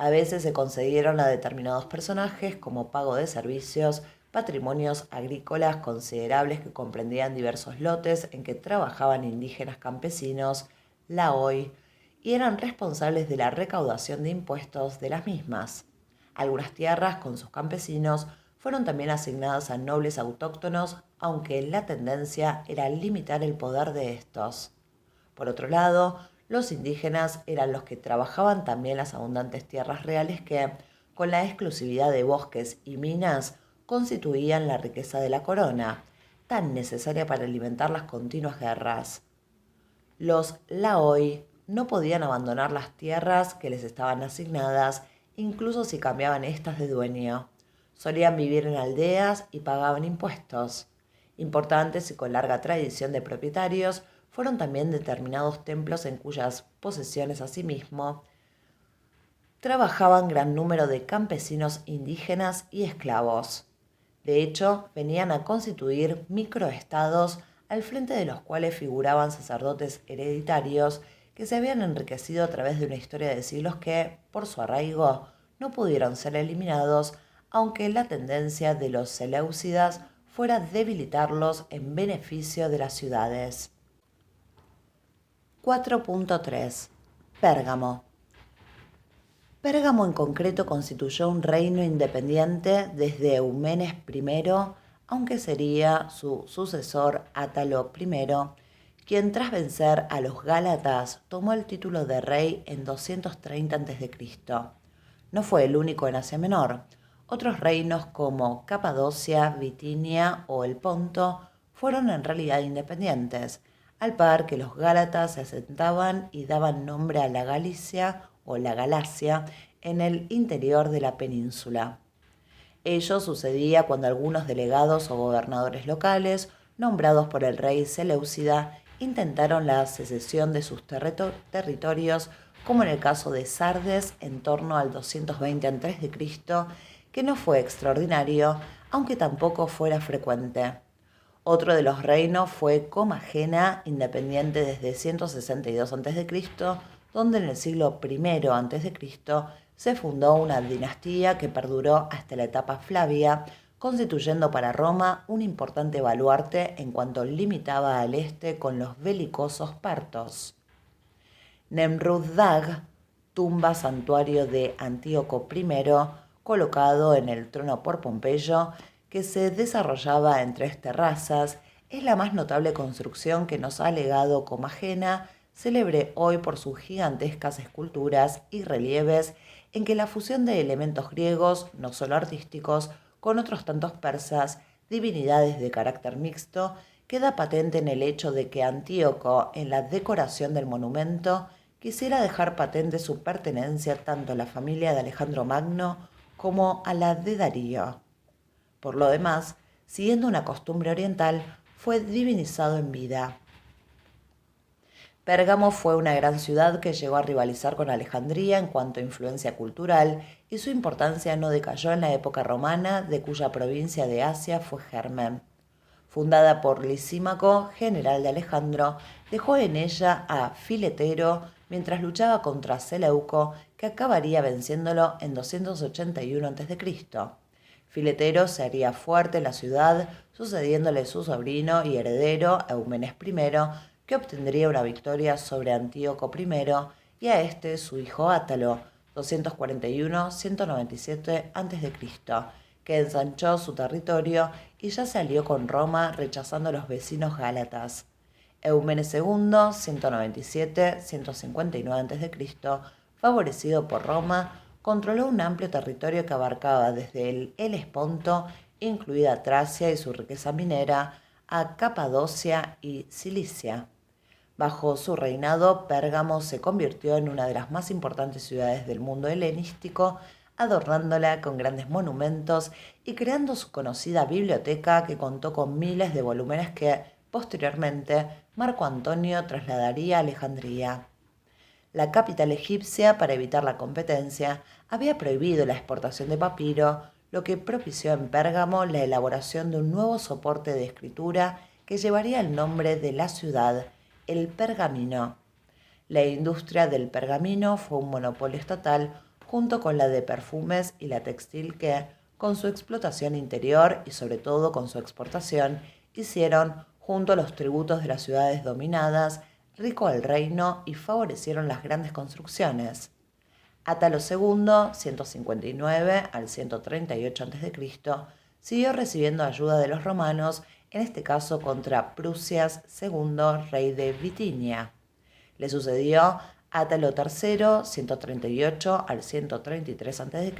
A veces se concedieron a determinados personajes como pago de servicios, patrimonios agrícolas considerables que comprendían diversos lotes en que trabajaban indígenas campesinos, laoi, y eran responsables de la recaudación de impuestos de las mismas. Algunas tierras con sus campesinos fueron también asignadas a nobles autóctonos, aunque la tendencia era limitar el poder de estos. Por otro lado, los indígenas eran los que trabajaban también las abundantes tierras reales que, con la exclusividad de bosques y minas, constituían la riqueza de la corona, tan necesaria para alimentar las continuas guerras. Los laoi no podían abandonar las tierras que les estaban asignadas, incluso si cambiaban éstas de dueño. Solían vivir en aldeas y pagaban impuestos. Importantes y con larga tradición de propietarios, fueron también determinados templos en cuyas posesiones asimismo trabajaban gran número de campesinos indígenas y esclavos. De hecho, venían a constituir microestados al frente de los cuales figuraban sacerdotes hereditarios que se habían enriquecido a través de una historia de siglos que, por su arraigo, no pudieron ser eliminados aunque la tendencia de los seleucidas fuera debilitarlos en beneficio de las ciudades. 4.3. Pérgamo. Pérgamo en concreto constituyó un reino independiente desde Eumenes I, aunque sería su sucesor Átalo I, quien tras vencer a los gálatas tomó el título de rey en 230 a.C. No fue el único en Asia Menor. Otros reinos como Capadocia, Bitinia o el Ponto fueron en realidad independientes, al par que los gálatas se asentaban y daban nombre a la Galicia o la Galacia en el interior de la península. Ello sucedía cuando algunos delegados o gobernadores locales, nombrados por el rey seleucida, intentaron la secesión de sus territorios, como en el caso de Sardes en torno al 220 a.C., que no fue extraordinario, aunque tampoco fuera frecuente. Otro de los reinos fue Comagena, independiente desde 162 a.C., donde en el siglo I a.C. se fundó una dinastía que perduró hasta la etapa Flavia, constituyendo para Roma un importante baluarte en cuanto limitaba al este con los belicosos partos. Nemrud-Dag, tumba santuario de Antíoco I, colocado en el trono por Pompeyo, que se desarrollaba en 3 terrazas, es la más notable construcción que nos ha legado Comagena, célebre hoy por sus gigantescas esculturas y relieves en que la fusión de elementos griegos, no solo artísticos, con otros tantos persas, divinidades de carácter mixto, queda patente en el hecho de que Antíoco, en la decoración del monumento, quisiera dejar patente su pertenencia tanto a la familia de Alejandro Magno como a la de Darío. Por lo demás, siguiendo una costumbre oriental, fue divinizado en vida. Pérgamo fue una gran ciudad que llegó a rivalizar con Alejandría en cuanto a influencia cultural, y su importancia no decayó en la época romana, de cuya provincia de Asia fue germen. Fundada por Lisímaco, general de Alejandro, dejó en ella a Filetero mientras luchaba contra Seleuco, que acabaría venciéndolo en 281 a.C. Filetero se haría fuerte en la ciudad, sucediéndole su sobrino y heredero Eumenes I, que obtendría una victoria sobre Antíoco I, y a este su hijo Átalo, 241-197 a.C., que ensanchó su territorio y ya se alió con Roma, rechazando a los vecinos gálatas. Eumenes II, 197-159 a.C., favorecido por Roma, controló un amplio territorio que abarcaba desde el Helesponto, incluida Tracia y su riqueza minera, a Capadocia y Cilicia. Bajo su reinado, Pérgamo se convirtió en una de las más importantes ciudades del mundo helenístico, adornándola con grandes monumentos y creando su conocida biblioteca que contó con miles de volúmenes que, posteriormente, Marco Antonio trasladaría a Alejandría. La capital egipcia, para evitar la competencia, había prohibido la exportación de papiro, lo que propició en Pérgamo la elaboración de un nuevo soporte de escritura que llevaría el nombre de la ciudad, el pergamino. La industria del pergamino fue un monopolio estatal junto con la de perfumes y la textil que, con su explotación interior y sobre todo con su exportación, hicieron, junto a los tributos de las ciudades dominadas, rico al reino y favorecieron las grandes construcciones. Átalo II, 159 al 138 a.C., siguió recibiendo ayuda de los romanos, en este caso contra Prusias II, rey de Bitinia. Le sucedió Átalo III, 138 al 133 a.C.,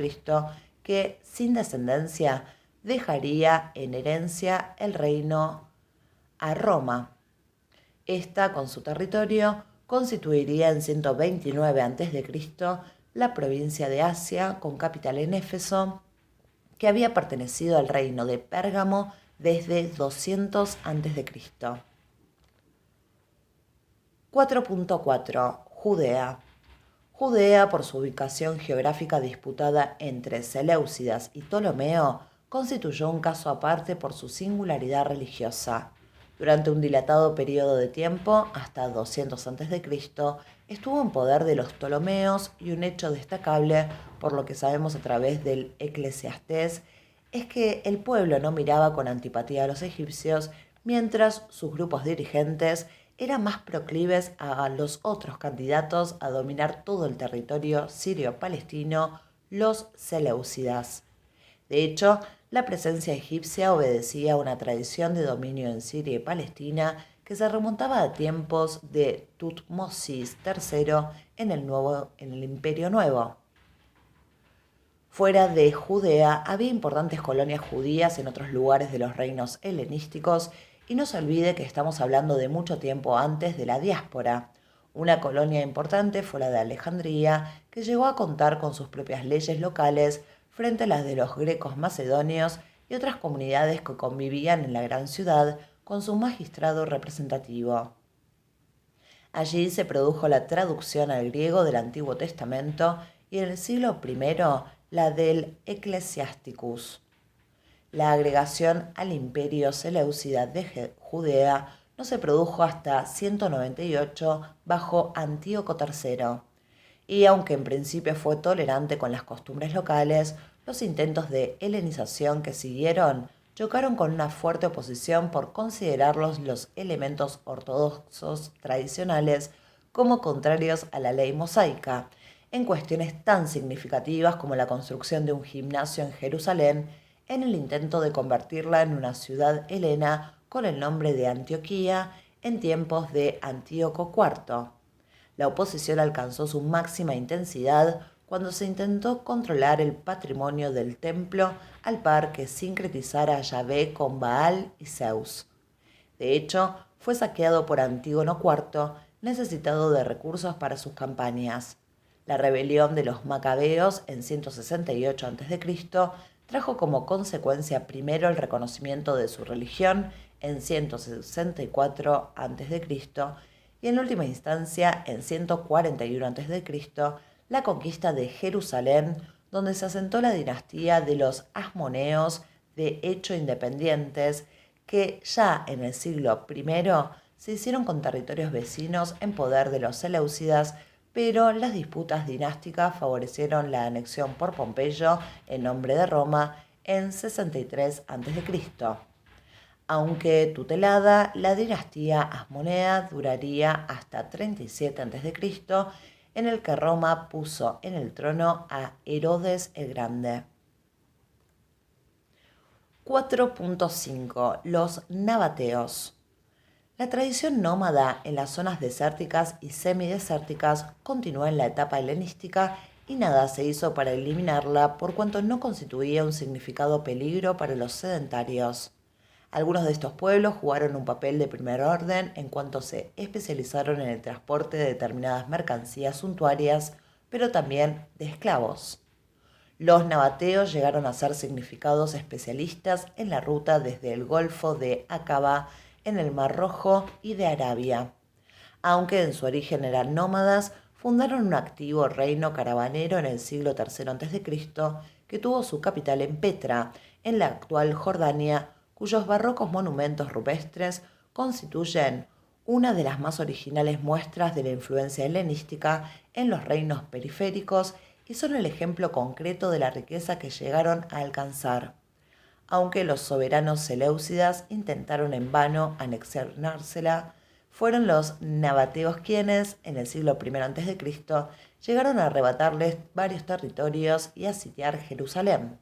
que, sin descendencia, dejaría en herencia el reino a Roma. Esta, con su territorio, constituiría en 129 a.C. la provincia de Asia, con capital en Éfeso, que había pertenecido al reino de Pérgamo desde 200 a.C. 4.4. Judea. Judea, por su ubicación geográfica disputada entre Seleucidas y Ptolomeo, constituyó un caso aparte por su singularidad religiosa. Durante un dilatado periodo de tiempo, hasta 200 a.C., estuvo en poder de los Ptolomeos y un hecho destacable, por lo que sabemos a través del Eclesiastés, es que el pueblo no miraba con antipatía a los egipcios, mientras sus grupos dirigentes eran más proclives a los otros candidatos a dominar todo el territorio sirio-palestino, los seleucidas. De hecho, la presencia egipcia obedecía a una tradición de dominio en Siria y Palestina que se remontaba a tiempos de Tutmosis III en el Imperio Nuevo. Fuera de Judea había importantes colonias judías en otros lugares de los reinos helenísticos y no se olvide que estamos hablando de mucho tiempo antes de la diáspora. Una colonia importante fue la de Alejandría, que llegó a contar con sus propias leyes locales frente a las de los grecos macedonios y otras comunidades que convivían en la gran ciudad con su magistrado representativo. Allí se produjo la traducción al griego del Antiguo Testamento y en el siglo I la del Ecclesiasticus. La agregación al imperio seleucida de Judea no se produjo hasta 198 bajo Antíoco III, y aunque en principio fue tolerante con las costumbres locales, los intentos de helenización que siguieron chocaron con una fuerte oposición por considerarlos los elementos ortodoxos tradicionales como contrarios a la ley mosaica, en cuestiones tan significativas como la construcción de un gimnasio en Jerusalén en el intento de convertirla en una ciudad helena con el nombre de Antioquía en tiempos de Antíoco IV. La oposición alcanzó su máxima intensidad cuando se intentó controlar el patrimonio del templo al par que sincretizara a Yahvé con Baal y Zeus. De hecho, fue saqueado por Antígono IV, necesitado de recursos para sus campañas. La rebelión de los macabeos en 168 a.C. trajo como consecuencia primero el reconocimiento de su religión en 164 a.C. y en última instancia en 141 a.C. la conquista de Jerusalén, donde se asentó la dinastía de los Asmoneos, de hecho independientes, que ya en el siglo I se hicieron con territorios vecinos en poder de los seleucidas, pero las disputas dinásticas favorecieron la anexión por Pompeyo en nombre de Roma en 63 a.C. Aunque tutelada, la dinastía asmonea duraría hasta 37 a.C., en el que Roma puso en el trono a Herodes el Grande. 4.5. Los nabateos. La tradición nómada en las zonas desérticas y semidesérticas continuó en la etapa helenística y nada se hizo para eliminarla por cuanto no constituía un significado peligro para los sedentarios. Algunos de estos pueblos jugaron un papel de primer orden en cuanto se especializaron en el transporte de determinadas mercancías suntuarias, pero también de esclavos. Los nabateos llegaron a ser significados especialistas en la ruta desde el Golfo de Aqaba en el Mar Rojo y de Arabia. Aunque en su origen eran nómadas, fundaron un activo reino caravanero en el siglo III a.C., que tuvo su capital en Petra, en la actual Jordania, cuyos barrocos monumentos rupestres constituyen una de las más originales muestras de la influencia helenística en los reinos periféricos y son el ejemplo concreto de la riqueza que llegaron a alcanzar. Aunque los soberanos seleucidas intentaron en vano anexionársela, fueron los nabateos quienes, en el siglo I a.C., llegaron a arrebatarles varios territorios y a sitiar Jerusalén.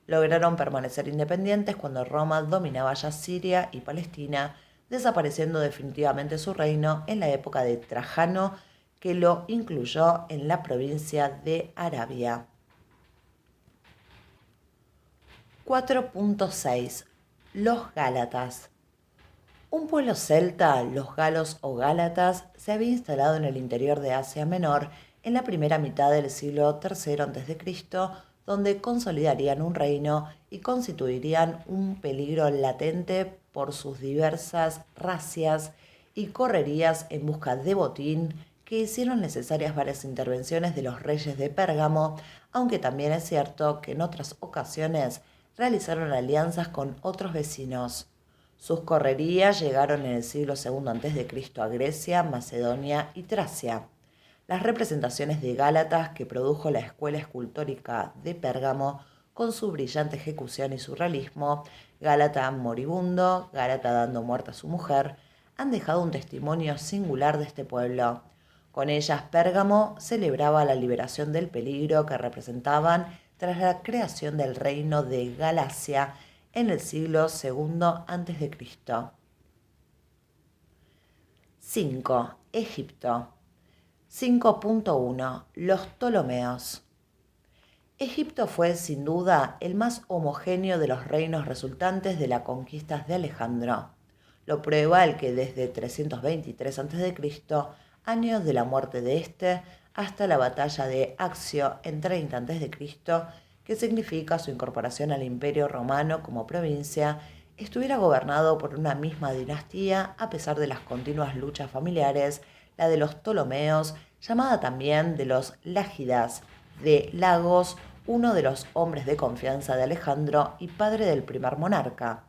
Lograron permanecer independientes cuando Roma dominaba ya Siria y Palestina, desapareciendo definitivamente su reino en la época de Trajano, que lo incluyó en la provincia de Arabia. 4.6. Los Gálatas. Un pueblo celta, los galos o gálatas, se había instalado en el interior de Asia Menor en la primera mitad del siglo III a.C., donde consolidarían un reino y constituirían un peligro latente por sus diversas razias y correrías en busca de botín que hicieron necesarias varias intervenciones de los reyes de Pérgamo, aunque también es cierto que en otras ocasiones realizaron alianzas con otros vecinos. Sus correrías llegaron en el siglo II a.C. a Grecia, Macedonia y Tracia. Las representaciones de Gálatas que produjo la escuela escultórica de Pérgamo, con su brillante ejecución y surrealismo, Gálata moribundo, Gálata dando muerte a su mujer, han dejado un testimonio singular de este pueblo. Con ellas, Pérgamo celebraba la liberación del peligro que representaban tras la creación del reino de Galacia en el siglo II a.C. 5. Egipto. 5.1. Los Ptolomeos. Egipto fue, sin duda, el más homogéneo de los reinos resultantes de las conquistas de Alejandro. Lo prueba el que desde 323 a.C., años de la muerte de este, hasta la batalla de Accio en 30 a.C., que significa su incorporación al Imperio Romano como provincia, estuviera gobernado por una misma dinastía a pesar de las continuas luchas familiares, la de los Ptolomeos, llamada también de los Lágidas, de Lagos, uno de los hombres de confianza de Alejandro y padre del primer monarca.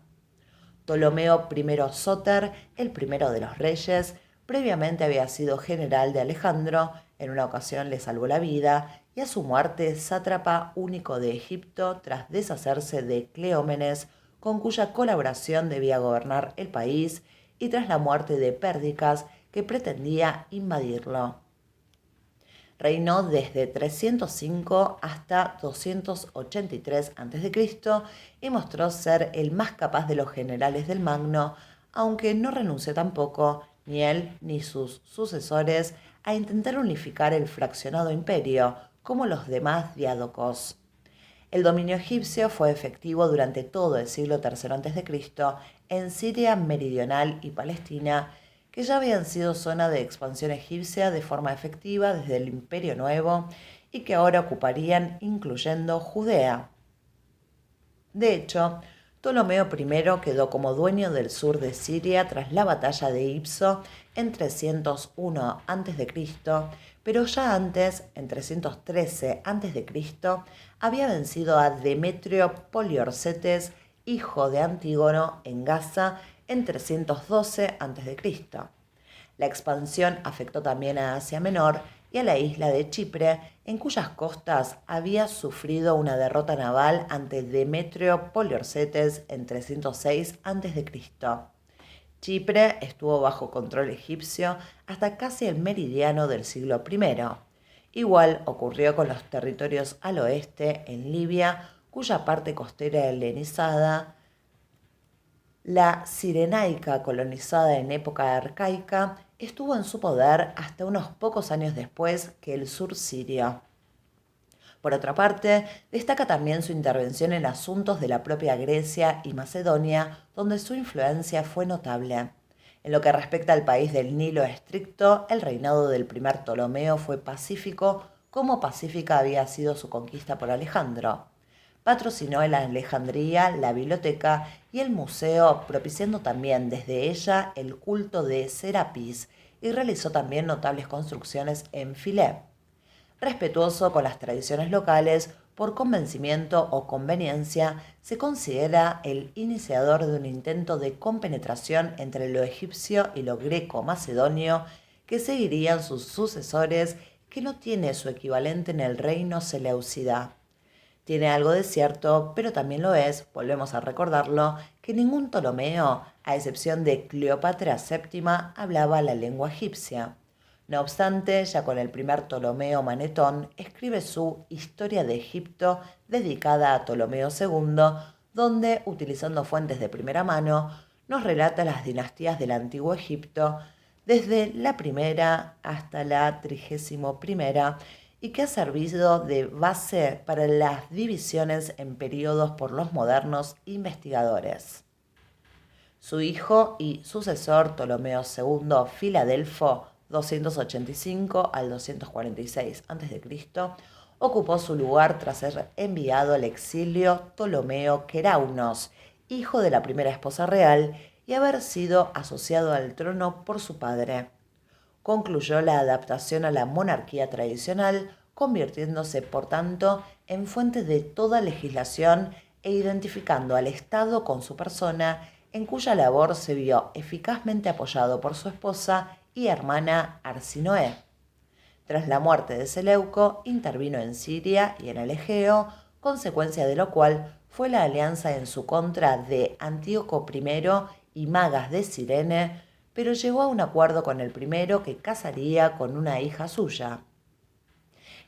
Ptolomeo I Sóter, el primero de los reyes, previamente había sido general de Alejandro, en una ocasión le salvó la vida, y a su muerte sátrapa único de Egipto tras deshacerse de Cleómenes, con cuya colaboración debía gobernar el país, y tras la muerte de Pérdicas, que pretendía invadirlo. Reinó desde 305 hasta 283 a.C. y mostró ser el más capaz de los generales del Magno, aunque no renunció tampoco, ni él ni sus sucesores, a intentar unificar el fraccionado imperio, como los demás diádocos. El dominio egipcio fue efectivo durante todo el siglo III a.C. en Siria meridional y Palestina, que ya habían sido zona de expansión egipcia de forma efectiva desde el Imperio Nuevo y que ahora ocuparían incluyendo Judea. De hecho, Ptolomeo I quedó como dueño del sur de Siria tras la batalla de Ipso en 301 a.C., pero ya antes, en 313 a.C., había vencido a Demetrio Poliorcetes, hijo de Antígono, en Gaza en 312 a.C. La expansión afectó también a Asia Menor y a la isla de Chipre, en cuyas costas había sufrido una derrota naval ante Demetrio Poliorcetes en 306 a.C. Chipre estuvo bajo control egipcio hasta casi el meridiano del siglo I. Igual ocurrió con los territorios al oeste, en Libia, cuya parte costera helenizada, la Cirenaica, colonizada en época arcaica, estuvo en su poder hasta unos pocos años después que el sur sirio. Por otra parte, destaca también su intervención en asuntos de la propia Grecia y Macedonia, donde su influencia fue notable. En lo que respecta al país del Nilo estricto, el reinado del primer Ptolomeo fue pacífico, como pacífica había sido su conquista por Alejandro. Patrocinó en Alejandría la biblioteca y el museo, propiciando también desde ella el culto de Serapis, y realizó también notables construcciones en Filé. Respetuoso con las tradiciones locales, por convencimiento o conveniencia, se considera el iniciador de un intento de compenetración entre lo egipcio y lo greco-macedonio, que seguirían sus sucesores, que no tiene su equivalente en el reino seleucida. Tiene algo de cierto, pero también lo es, volvemos a recordarlo, que ningún Ptolomeo, a excepción de Cleopatra VII, hablaba la lengua egipcia. No obstante, ya con el primer Ptolomeo Manetón, escribe su Historia de Egipto, dedicada a Ptolomeo II, donde, utilizando fuentes de primera mano, nos relata las dinastías del Antiguo Egipto, desde la primera hasta la 31ª, y que ha servido de base para las divisiones en periodos por los modernos investigadores. Su hijo y sucesor Ptolomeo II Filadelfo, 285 al 246 a.C., ocupó su lugar tras ser enviado al exilio Ptolomeo Queraunos, hijo de la primera esposa real, y haber sido asociado al trono por su padre. Concluyó la adaptación a la monarquía tradicional, convirtiéndose, por tanto, en fuente de toda legislación e identificando al Estado con su persona en cuya labor se vio eficazmente apoyado por su esposa y hermana Arsinoe. Tras la muerte de Seleuco, intervino en Siria y en el Egeo, consecuencia de lo cual fue la alianza en su contra de Antíoco I y Magas de Cirene, pero llegó a un acuerdo con el primero que casaría con una hija suya.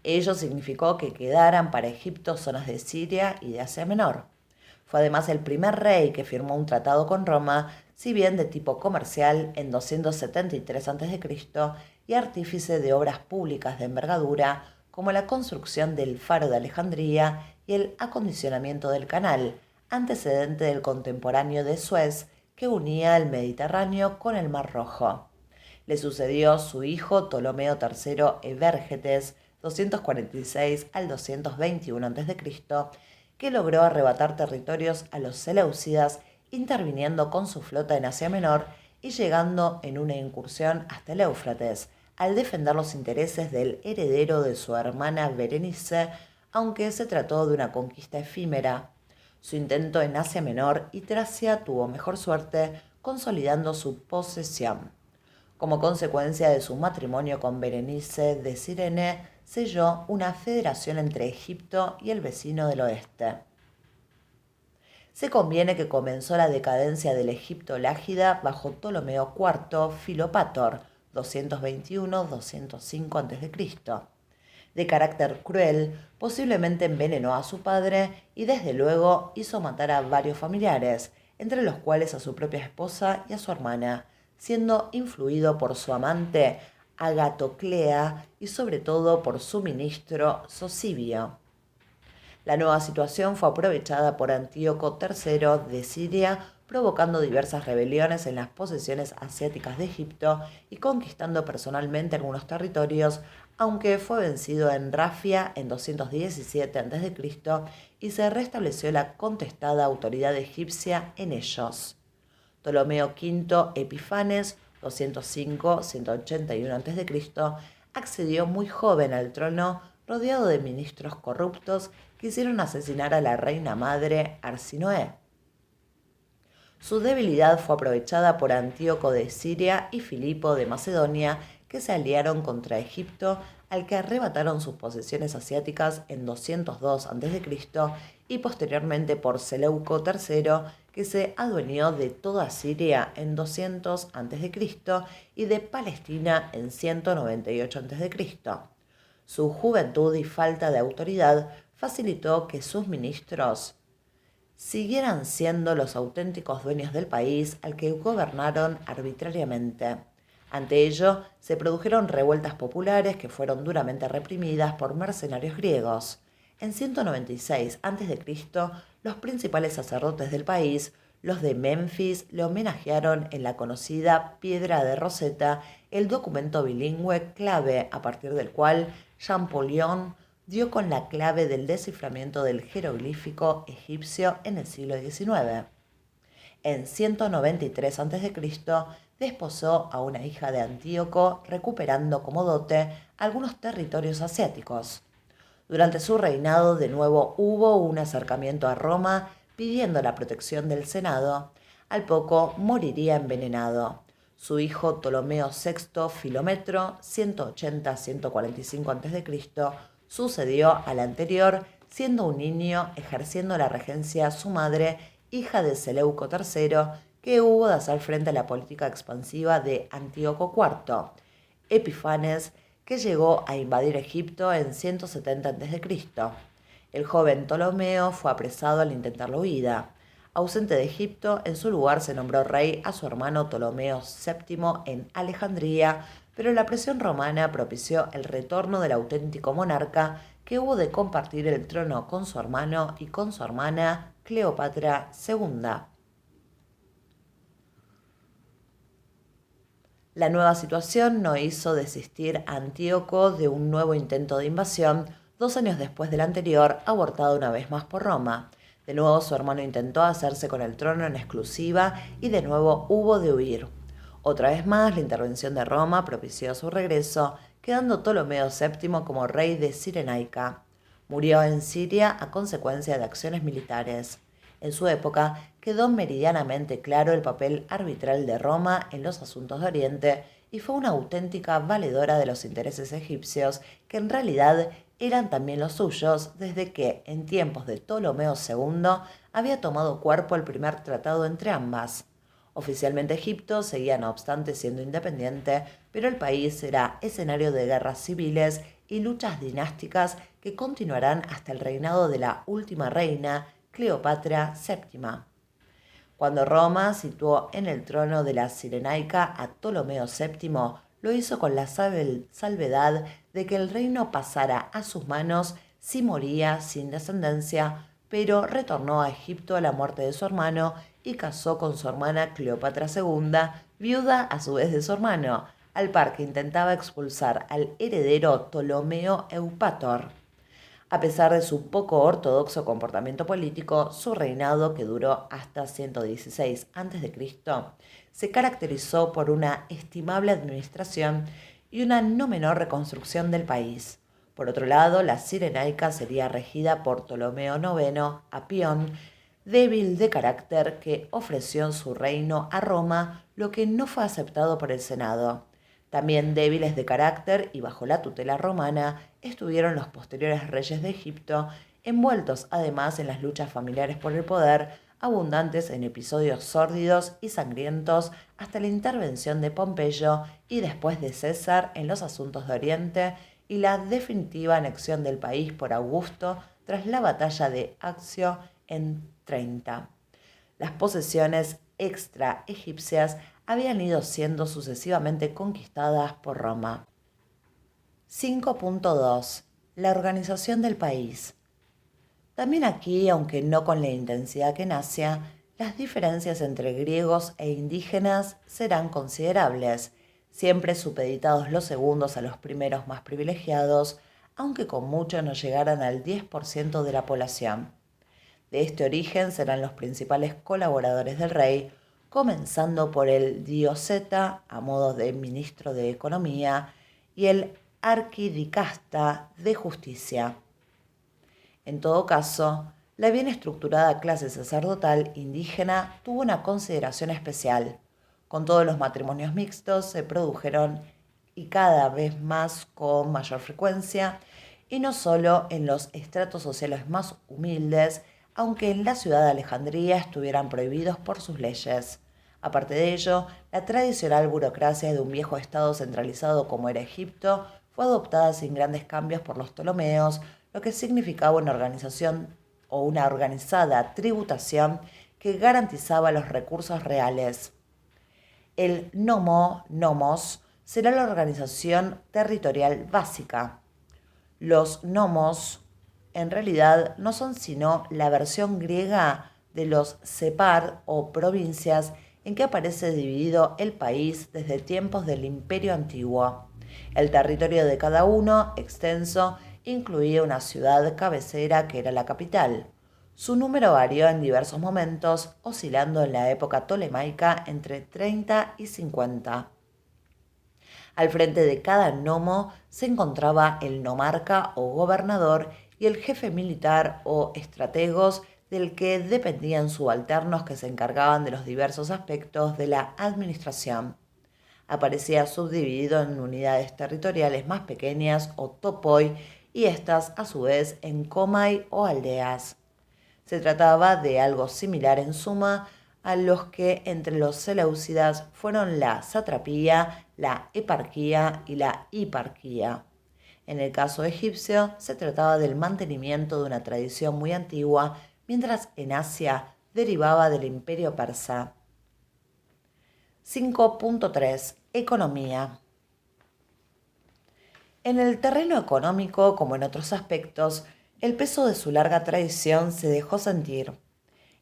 Ello significó que quedaran para Egipto zonas de Siria y de Asia Menor. Fue además el primer rey que firmó un tratado con Roma, si bien de tipo comercial, en 273 a.C., y artífice de obras públicas de envergadura, como la construcción del Faro de Alejandría y el acondicionamiento del canal, antecedente del contemporáneo de Suez, que unía el Mediterráneo con el Mar Rojo. Le sucedió su hijo Ptolomeo III Evérgetes, 246 al 221 a.C., que logró arrebatar territorios a los seleucidas, interviniendo con su flota en Asia Menor y llegando en una incursión hasta el Éufrates, al defender los intereses del heredero de su hermana Berenice, aunque se trató de una conquista efímera. Su intento en Asia Menor y Tracia tuvo mejor suerte, consolidando su posesión. Como consecuencia de su matrimonio con Berenice de Cirene, selló una federación entre Egipto y el vecino del oeste. Se conviene que comenzó la decadencia del Egipto lágida bajo Ptolomeo IV Filopator, 221-205 a.C. De carácter cruel, posiblemente envenenó a su padre y desde luego hizo matar a varios familiares, entre los cuales a su propia esposa y a su hermana, siendo influido por su amante Agatoclea y sobre todo por su ministro Sosibio. La nueva situación fue aprovechada por Antíoco III de Siria, provocando diversas rebeliones en las posesiones asiáticas de Egipto y conquistando personalmente algunos territorios, aunque fue vencido en Rafia en 217 a.C. y se restableció la contestada autoridad egipcia en ellos. Ptolomeo V Epifanes, 205-181 a.C., accedió muy joven al trono, rodeado de ministros corruptos que hicieron asesinar a la reina madre Arsinoe. Su debilidad fue aprovechada por Antíoco de Siria y Filipo de Macedonia, que se aliaron contra Egipto, al que arrebataron sus posesiones asiáticas en 202 a.C. y posteriormente por Seleuco III, que se adueñó de toda Siria en 200 a.C. y de Palestina en 198 a.C. Su juventud y falta de autoridad facilitó que sus ministros siguieran siendo los auténticos dueños del país al que gobernaron arbitrariamente. Ante ello, se produjeron revueltas populares que fueron duramente reprimidas por mercenarios griegos. En 196 a.C., los principales sacerdotes del país, los de Menfis, le homenajearon en la conocida Piedra de Rosetta, el documento bilingüe clave a partir del cual Champollion dio con la clave del desciframiento del jeroglífico egipcio en el siglo XIX. En 193 a.C., desposó a una hija de Antíoco, recuperando como dote algunos territorios asiáticos. Durante su reinado, de nuevo hubo un acercamiento a Roma pidiendo la protección del Senado. Al poco moriría envenenado. Su hijo Ptolomeo VI Filometro, 180-145 a.C., sucedió al anterior, siendo un niño, ejerciendo la regencia su madre, hija de Seleuco III, que hubo de hacer frente a la política expansiva de Antíoco IV. Epifanes, que llegó a invadir Egipto en 170 a.C. El joven Ptolomeo fue apresado al intentar la huida. Ausente de Egipto, en su lugar se nombró rey a su hermano Ptolomeo VII en Alejandría, pero la presión romana propició el retorno del auténtico monarca, que hubo de compartir el trono con su hermano y con su hermana Cleopatra II. La nueva situación no hizo desistir a Antíoco de un nuevo intento de invasión, 2 años después del anterior, abortado una vez más por Roma. De nuevo su hermano intentó hacerse con el trono en exclusiva y de nuevo hubo de huir. Otra vez más, la intervención de Roma propició su regreso, quedando Ptolomeo VII como rey de Cirenaica. Murió en Siria a consecuencia de acciones militares. En su época quedó meridianamente claro el papel arbitral de Roma en los asuntos de Oriente y fue una auténtica valedora de los intereses egipcios, que en realidad eran también los suyos desde que, en tiempos de Ptolomeo II, había tomado cuerpo el primer tratado entre ambas. Oficialmente Egipto seguía no obstante siendo independiente, pero el país era escenario de guerras civiles y luchas dinásticas que continuarán hasta el reinado de la última reina, Cleopatra VII. Cuando Roma situó en el trono de la Cirenaica a Ptolomeo VII, lo hizo con la salvedad de que el reino pasara a sus manos si moría sin descendencia, pero retornó a Egipto a la muerte de su hermano y casó con su hermana Cleopatra II, viuda a su vez de su hermano, al par que intentaba expulsar al heredero Ptolomeo Eupator. A pesar de su poco ortodoxo comportamiento político, su reinado, que duró hasta 116 a.C., se caracterizó por una estimable administración y una no menor reconstrucción del país. Por otro lado, la Cirenaica sería regida por Ptolomeo IX Apión, débil de carácter, que ofreció su reino a Roma, lo que no fue aceptado por el Senado. También débiles de carácter y bajo la tutela romana estuvieron los posteriores reyes de Egipto, envueltos además en las luchas familiares por el poder, abundantes en episodios sórdidos y sangrientos hasta la intervención de Pompeyo y después de César en los asuntos de Oriente y la definitiva anexión del país por Augusto tras la batalla de Accio en 30. Las posesiones extra egipcias habían ido siendo sucesivamente conquistadas por Roma. 5.2. La organización del país. También aquí, aunque no con la intensidad que en Asia, las diferencias entre griegos e indígenas serán considerables, siempre supeditados los segundos a los primeros más privilegiados, aunque con mucho no llegaran al 10% de la población. De este origen serán los principales colaboradores del rey, comenzando por el dioseta, a modo de ministro de Economía, y el arquidicasta de Justicia. En todo caso, la bien estructurada clase sacerdotal indígena tuvo una consideración especial. Con todos los matrimonios mixtos se produjeron y cada vez más con mayor frecuencia, y no solo en los estratos sociales más humildes, aunque en la ciudad de Alejandría estuvieran prohibidos por sus leyes. Aparte de ello, la tradicional burocracia de un viejo estado centralizado como era Egipto fue adoptada sin grandes cambios por los Ptolomeos, lo que significaba una organización o una organizada tributación que garantizaba los recursos reales. El nomos, será la organización territorial básica. Los nomos en realidad no son sino la versión griega de los separ o provincias en que aparece dividido el país desde tiempos del Imperio Antiguo. El territorio de cada uno, extenso, incluía una ciudad cabecera que era la capital. Su número varió en diversos momentos, oscilando en la época tolemaica entre 30 y 50. Al frente de cada nomo se encontraba el nomarca o gobernador y el jefe militar o estrategos, del que dependían subalternos que se encargaban de los diversos aspectos de la administración. Aparecía subdividido en unidades territoriales más pequeñas o topoi, y estas a su vez en comai o aldeas. Se trataba de algo similar en suma a los que entre los seleucidas fueron la satrapía, la eparquía y la hiparquía. En el caso egipcio se trataba del mantenimiento de una tradición muy antigua, mientras en Asia derivaba del imperio persa. 5.3. Economía. En el terreno económico, como en otros aspectos, el peso de su larga tradición se dejó sentir.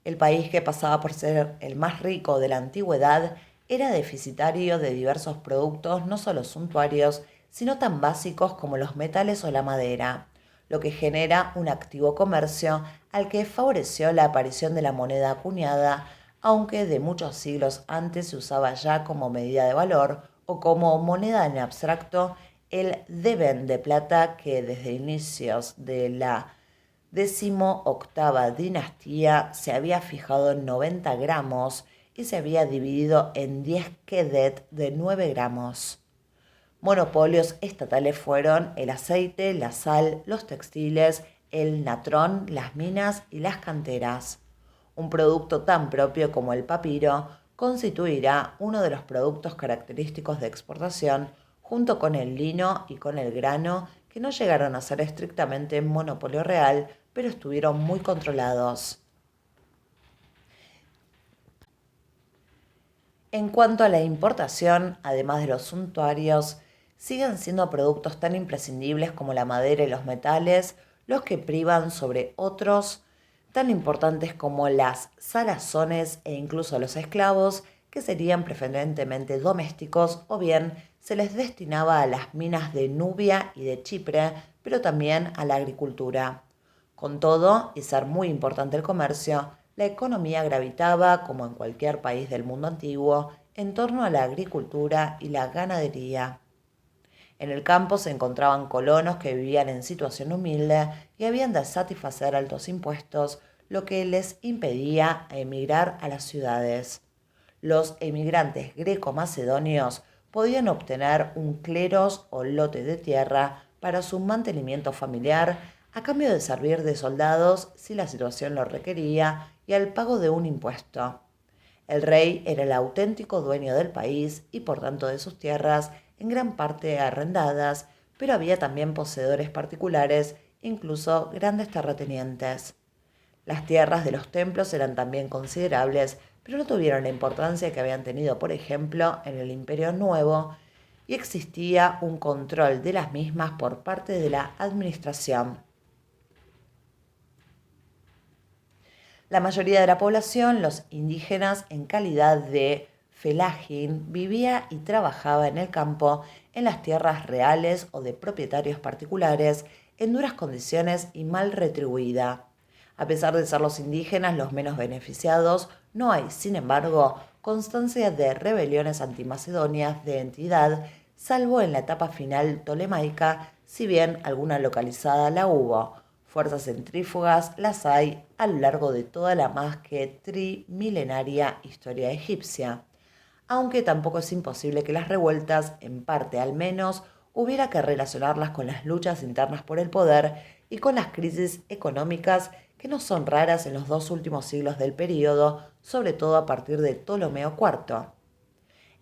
El país, que pasaba por ser el más rico de la antigüedad, era deficitario de diversos productos no solo suntuarios, sino tan básicos como los metales o la madera, lo que genera un activo comercio al que favoreció la aparición de la moneda acuñada, aunque de muchos siglos antes se usaba ya como medida de valor o como moneda en abstracto el deben de plata, que desde inicios de la XVIII dinastía se había fijado en 90 gramos y se había dividido en 10 kedet de 9 gramos. Monopolios estatales fueron el aceite, la sal, los textiles, el natrón, las minas y las canteras. Un producto tan propio como el papiro constituirá uno de los productos característicos de exportación, junto con el lino y con el grano, que no llegaron a ser estrictamente monopolio real, pero estuvieron muy controlados. En cuanto a la importación, además de los suntuarios, siguen siendo productos tan imprescindibles como la madera y los metales los que privan sobre otros tan importantes como las salazones e incluso los esclavos, que serían preferentemente domésticos, o bien se les destinaba a las minas de Nubia y de Chipre, pero también a la agricultura. Con todo, y ser muy importante el comercio, la economía gravitaba, como en cualquier país del mundo antiguo, en torno a la agricultura y la ganadería. En el campo se encontraban colonos que vivían en situación humilde y habían de satisfacer altos impuestos, lo que les impedía emigrar a las ciudades. Los emigrantes greco-macedonios podían obtener un cleros o lote de tierra para su mantenimiento familiar, a cambio de servir de soldados si la situación lo requería y al pago de un impuesto. El rey era el auténtico dueño del país y por tanto de sus tierras, en gran parte arrendadas, pero había también poseedores particulares, incluso grandes terratenientes. Las tierras de los templos eran también considerables, pero no tuvieron la importancia que habían tenido, por ejemplo, en el Imperio Nuevo, y existía un control de las mismas por parte de la administración. La mayoría de la población, los indígenas en calidad de felágin, vivía y trabajaba en el campo, en las tierras reales o de propietarios particulares, en duras condiciones y mal retribuida. A pesar de ser los indígenas los menos beneficiados, no hay, sin embargo, constancia de rebeliones antimacedonias de entidad, salvo en la etapa final tolemaica, si bien alguna localizada la hubo. Fuerzas centrífugas las hay a lo largo de toda la más que trimilenaria historia egipcia, aunque tampoco es imposible que las revueltas, en parte al menos, hubiera que relacionarlas con las luchas internas por el poder y con las crisis económicas que no son raras en los 2 últimos siglos del período, sobre todo a partir de Ptolomeo IV.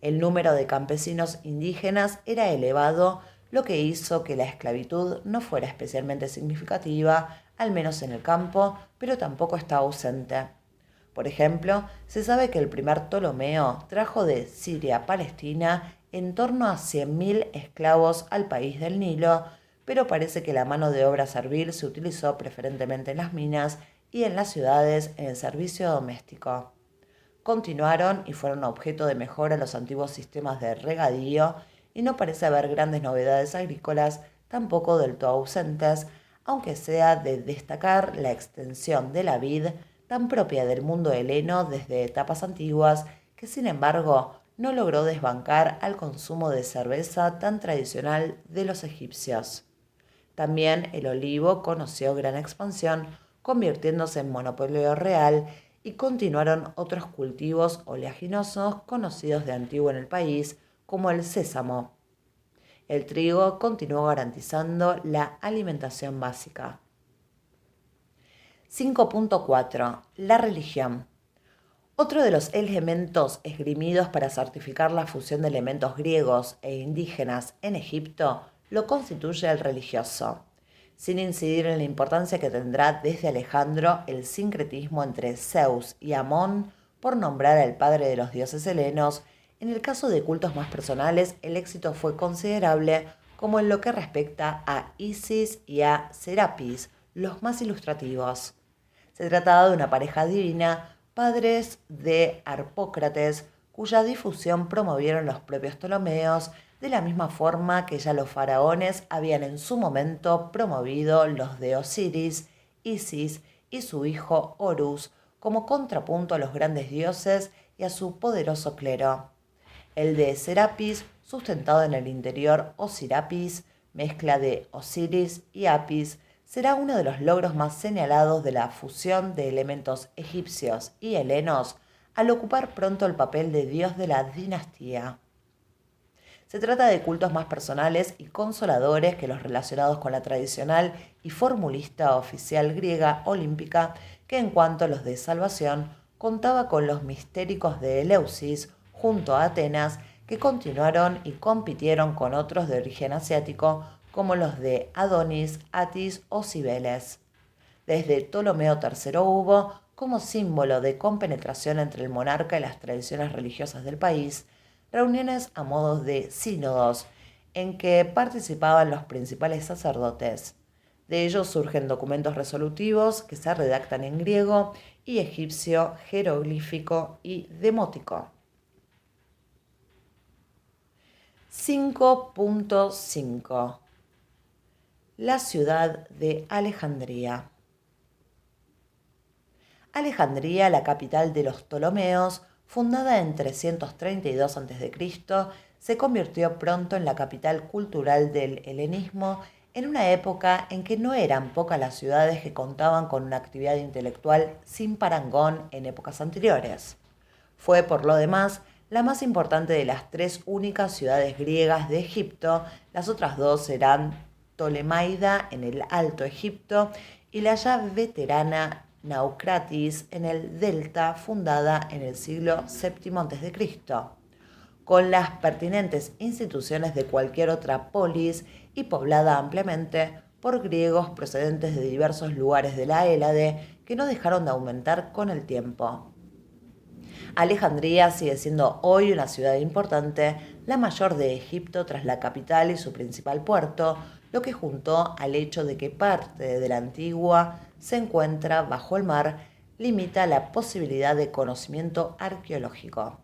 El número de campesinos indígenas era elevado, lo que hizo que la esclavitud no fuera especialmente significativa, al menos en el campo, pero tampoco estaba ausente. Por ejemplo, se sabe que el primer Ptolomeo trajo de Siria-Palestina en torno a 100.000 esclavos al país del Nilo, pero parece que la mano de obra servil se utilizó preferentemente en las minas y en las ciudades en el servicio doméstico. Continuaron y fueron objeto de mejora los antiguos sistemas de regadío, y no parece haber grandes novedades agrícolas, tampoco del todo ausentes, aunque sea de destacar la extensión de la vid, tan propia del mundo heleno desde etapas antiguas, que sin embargo no logró desbancar al consumo de cerveza tan tradicional de los egipcios. También el olivo conoció gran expansión, convirtiéndose en monopolio real, y continuaron otros cultivos oleaginosos conocidos de antiguo en el país, como el sésamo. El trigo continuó garantizando la alimentación básica. 5.4. La religión. Otro de los elementos esgrimidos para certificar la fusión de elementos griegos e indígenas en Egipto lo constituye el religioso, sin incidir en la importancia que tendrá desde Alejandro el sincretismo entre Zeus y Amón, por nombrar al padre de los dioses helenos. En el caso de cultos más personales, el éxito fue considerable, como en lo que respecta a Isis y a Serapis, los más ilustrativos. Se trataba de una pareja divina, padres de Harpócrates, cuya difusión promovieron los propios Ptolomeos, de la misma forma que ya los faraones habían en su momento promovido los de Osiris, Isis y su hijo Horus, como contrapunto a los grandes dioses y a su poderoso clero. El de Serapis, sustentado en el interior Osirapis, mezcla de Osiris y Apis, será uno de los logros más señalados de la fusión de elementos egipcios y helenos al ocupar pronto el papel de dios de la dinastía. Se trata de cultos más personales y consoladores que los relacionados con la tradicional y formulista oficial griega olímpica, que en cuanto a los de salvación contaba con los mistéricos de Eleusis junto a Atenas, que continuaron y compitieron con otros de origen asiático como los de Adonis, Atis o Cibeles. Desde Ptolomeo III hubo, como símbolo de compenetración entre el monarca y las tradiciones religiosas del país, reuniones a modo de sínodos en que participaban los principales sacerdotes. De ellos surgen documentos resolutivos que se redactan en griego y egipcio, jeroglífico y demótico. 5.5 La ciudad de Alejandría. Alejandría, la capital de los Ptolomeos, fundada en 332 a.C., se convirtió pronto en la capital cultural del helenismo en una época en que no eran pocas las ciudades que contaban con una actividad intelectual sin parangón en épocas anteriores. Fue, por lo demás, la más importante de las tres únicas ciudades griegas de Egipto. Las otras dos serán Ptolemaida en el Alto Egipto y la ya veterana Naucratis en el Delta, fundada en el siglo VII a.C., con las pertinentes instituciones de cualquier otra polis y poblada ampliamente por griegos procedentes de diversos lugares de la Hélade que no dejaron de aumentar con el tiempo. Alejandría sigue siendo hoy una ciudad importante, la mayor de Egipto tras la capital y su principal puerto, lo que juntó al hecho de que parte de la antigua se encuentra bajo el mar, limita la posibilidad de conocimiento arqueológico.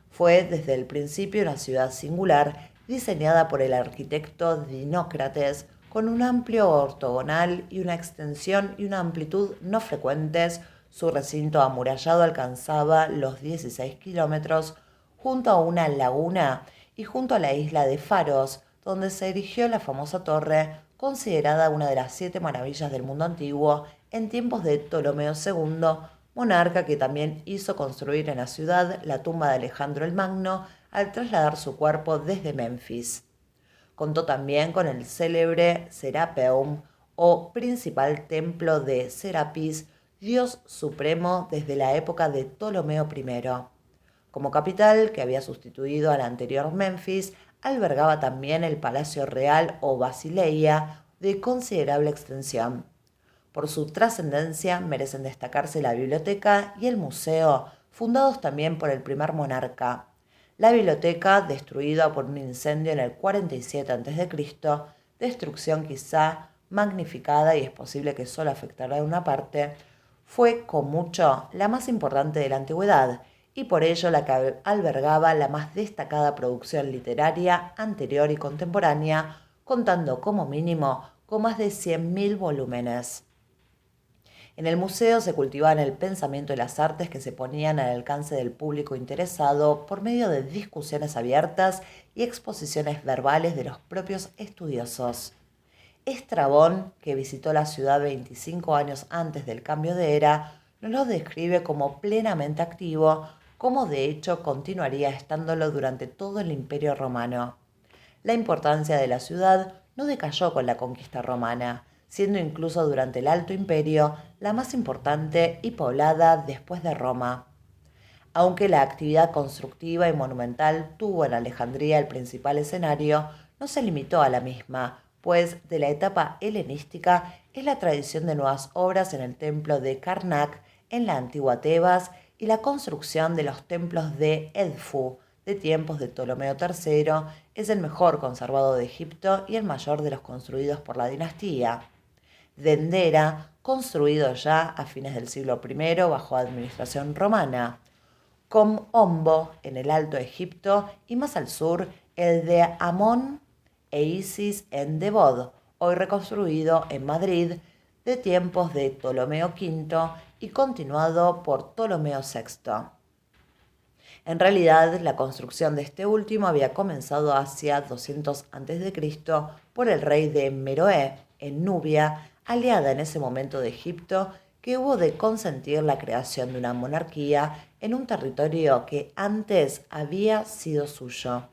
Fue desde el principio una ciudad singular, diseñada por el arquitecto Dinócrates, con un amplio ortogonal y una extensión y una amplitud no frecuentes. Su recinto amurallado alcanzaba los 16 kilómetros, junto a una laguna y junto a la isla de Faros, donde se erigió la famosa torre, considerada una de las 7 maravillas del mundo antiguo en tiempos de Ptolomeo II, monarca que también hizo construir en la ciudad la tumba de Alejandro el Magno al trasladar su cuerpo desde Menfis. Contó también con el célebre Serapeum, o principal templo de Serapis, dios supremo desde la época de Ptolomeo I. Como capital, que había sustituido a la anterior Menfis, albergaba también el Palacio Real o Basileia, de considerable extensión. Por su trascendencia merecen destacarse la biblioteca y el museo, fundados también por el primer monarca. La biblioteca, destruida por un incendio en el 47 a.C., destrucción quizá magnificada y es posible que solo afectara a una parte, fue con mucho la más importante de la antigüedad y por ello la que albergaba la más destacada producción literaria anterior y contemporánea, contando como mínimo con más de 100.000 volúmenes. En el museo se cultivaban el pensamiento y las artes que se ponían al alcance del público interesado por medio de discusiones abiertas y exposiciones verbales de los propios estudiosos. Estrabón, que visitó la ciudad 25 años antes del cambio de era, nos lo describe como plenamente activo, como de hecho continuaría estándolo durante todo el Imperio Romano. La importancia de la ciudad no decayó con la conquista romana, siendo incluso durante el Alto Imperio la más importante y poblada después de Roma. Aunque la actividad constructiva y monumental tuvo en Alejandría el principal escenario, no se limitó a la misma, pues de la etapa helenística es la tradición de nuevas obras en el templo de Karnak en la antigua Tebas y la construcción de los templos de Edfu de tiempos de Ptolomeo III. Es el mejor conservado de Egipto y el mayor de los construidos por la dinastía. Dendera, construido ya a fines del siglo I bajo administración romana. Com-Ombo en el Alto Egipto y más al sur el de Amón e Isis en Debod, hoy reconstruido en Madrid de tiempos de Ptolomeo V y continuado por Ptolomeo VI. En realidad, la construcción de este último había comenzado hacia 200 a.C. por el rey de Meroé, en Nubia, aliada en ese momento de Egipto, que hubo de consentir la creación de una monarquía en un territorio que antes había sido suyo.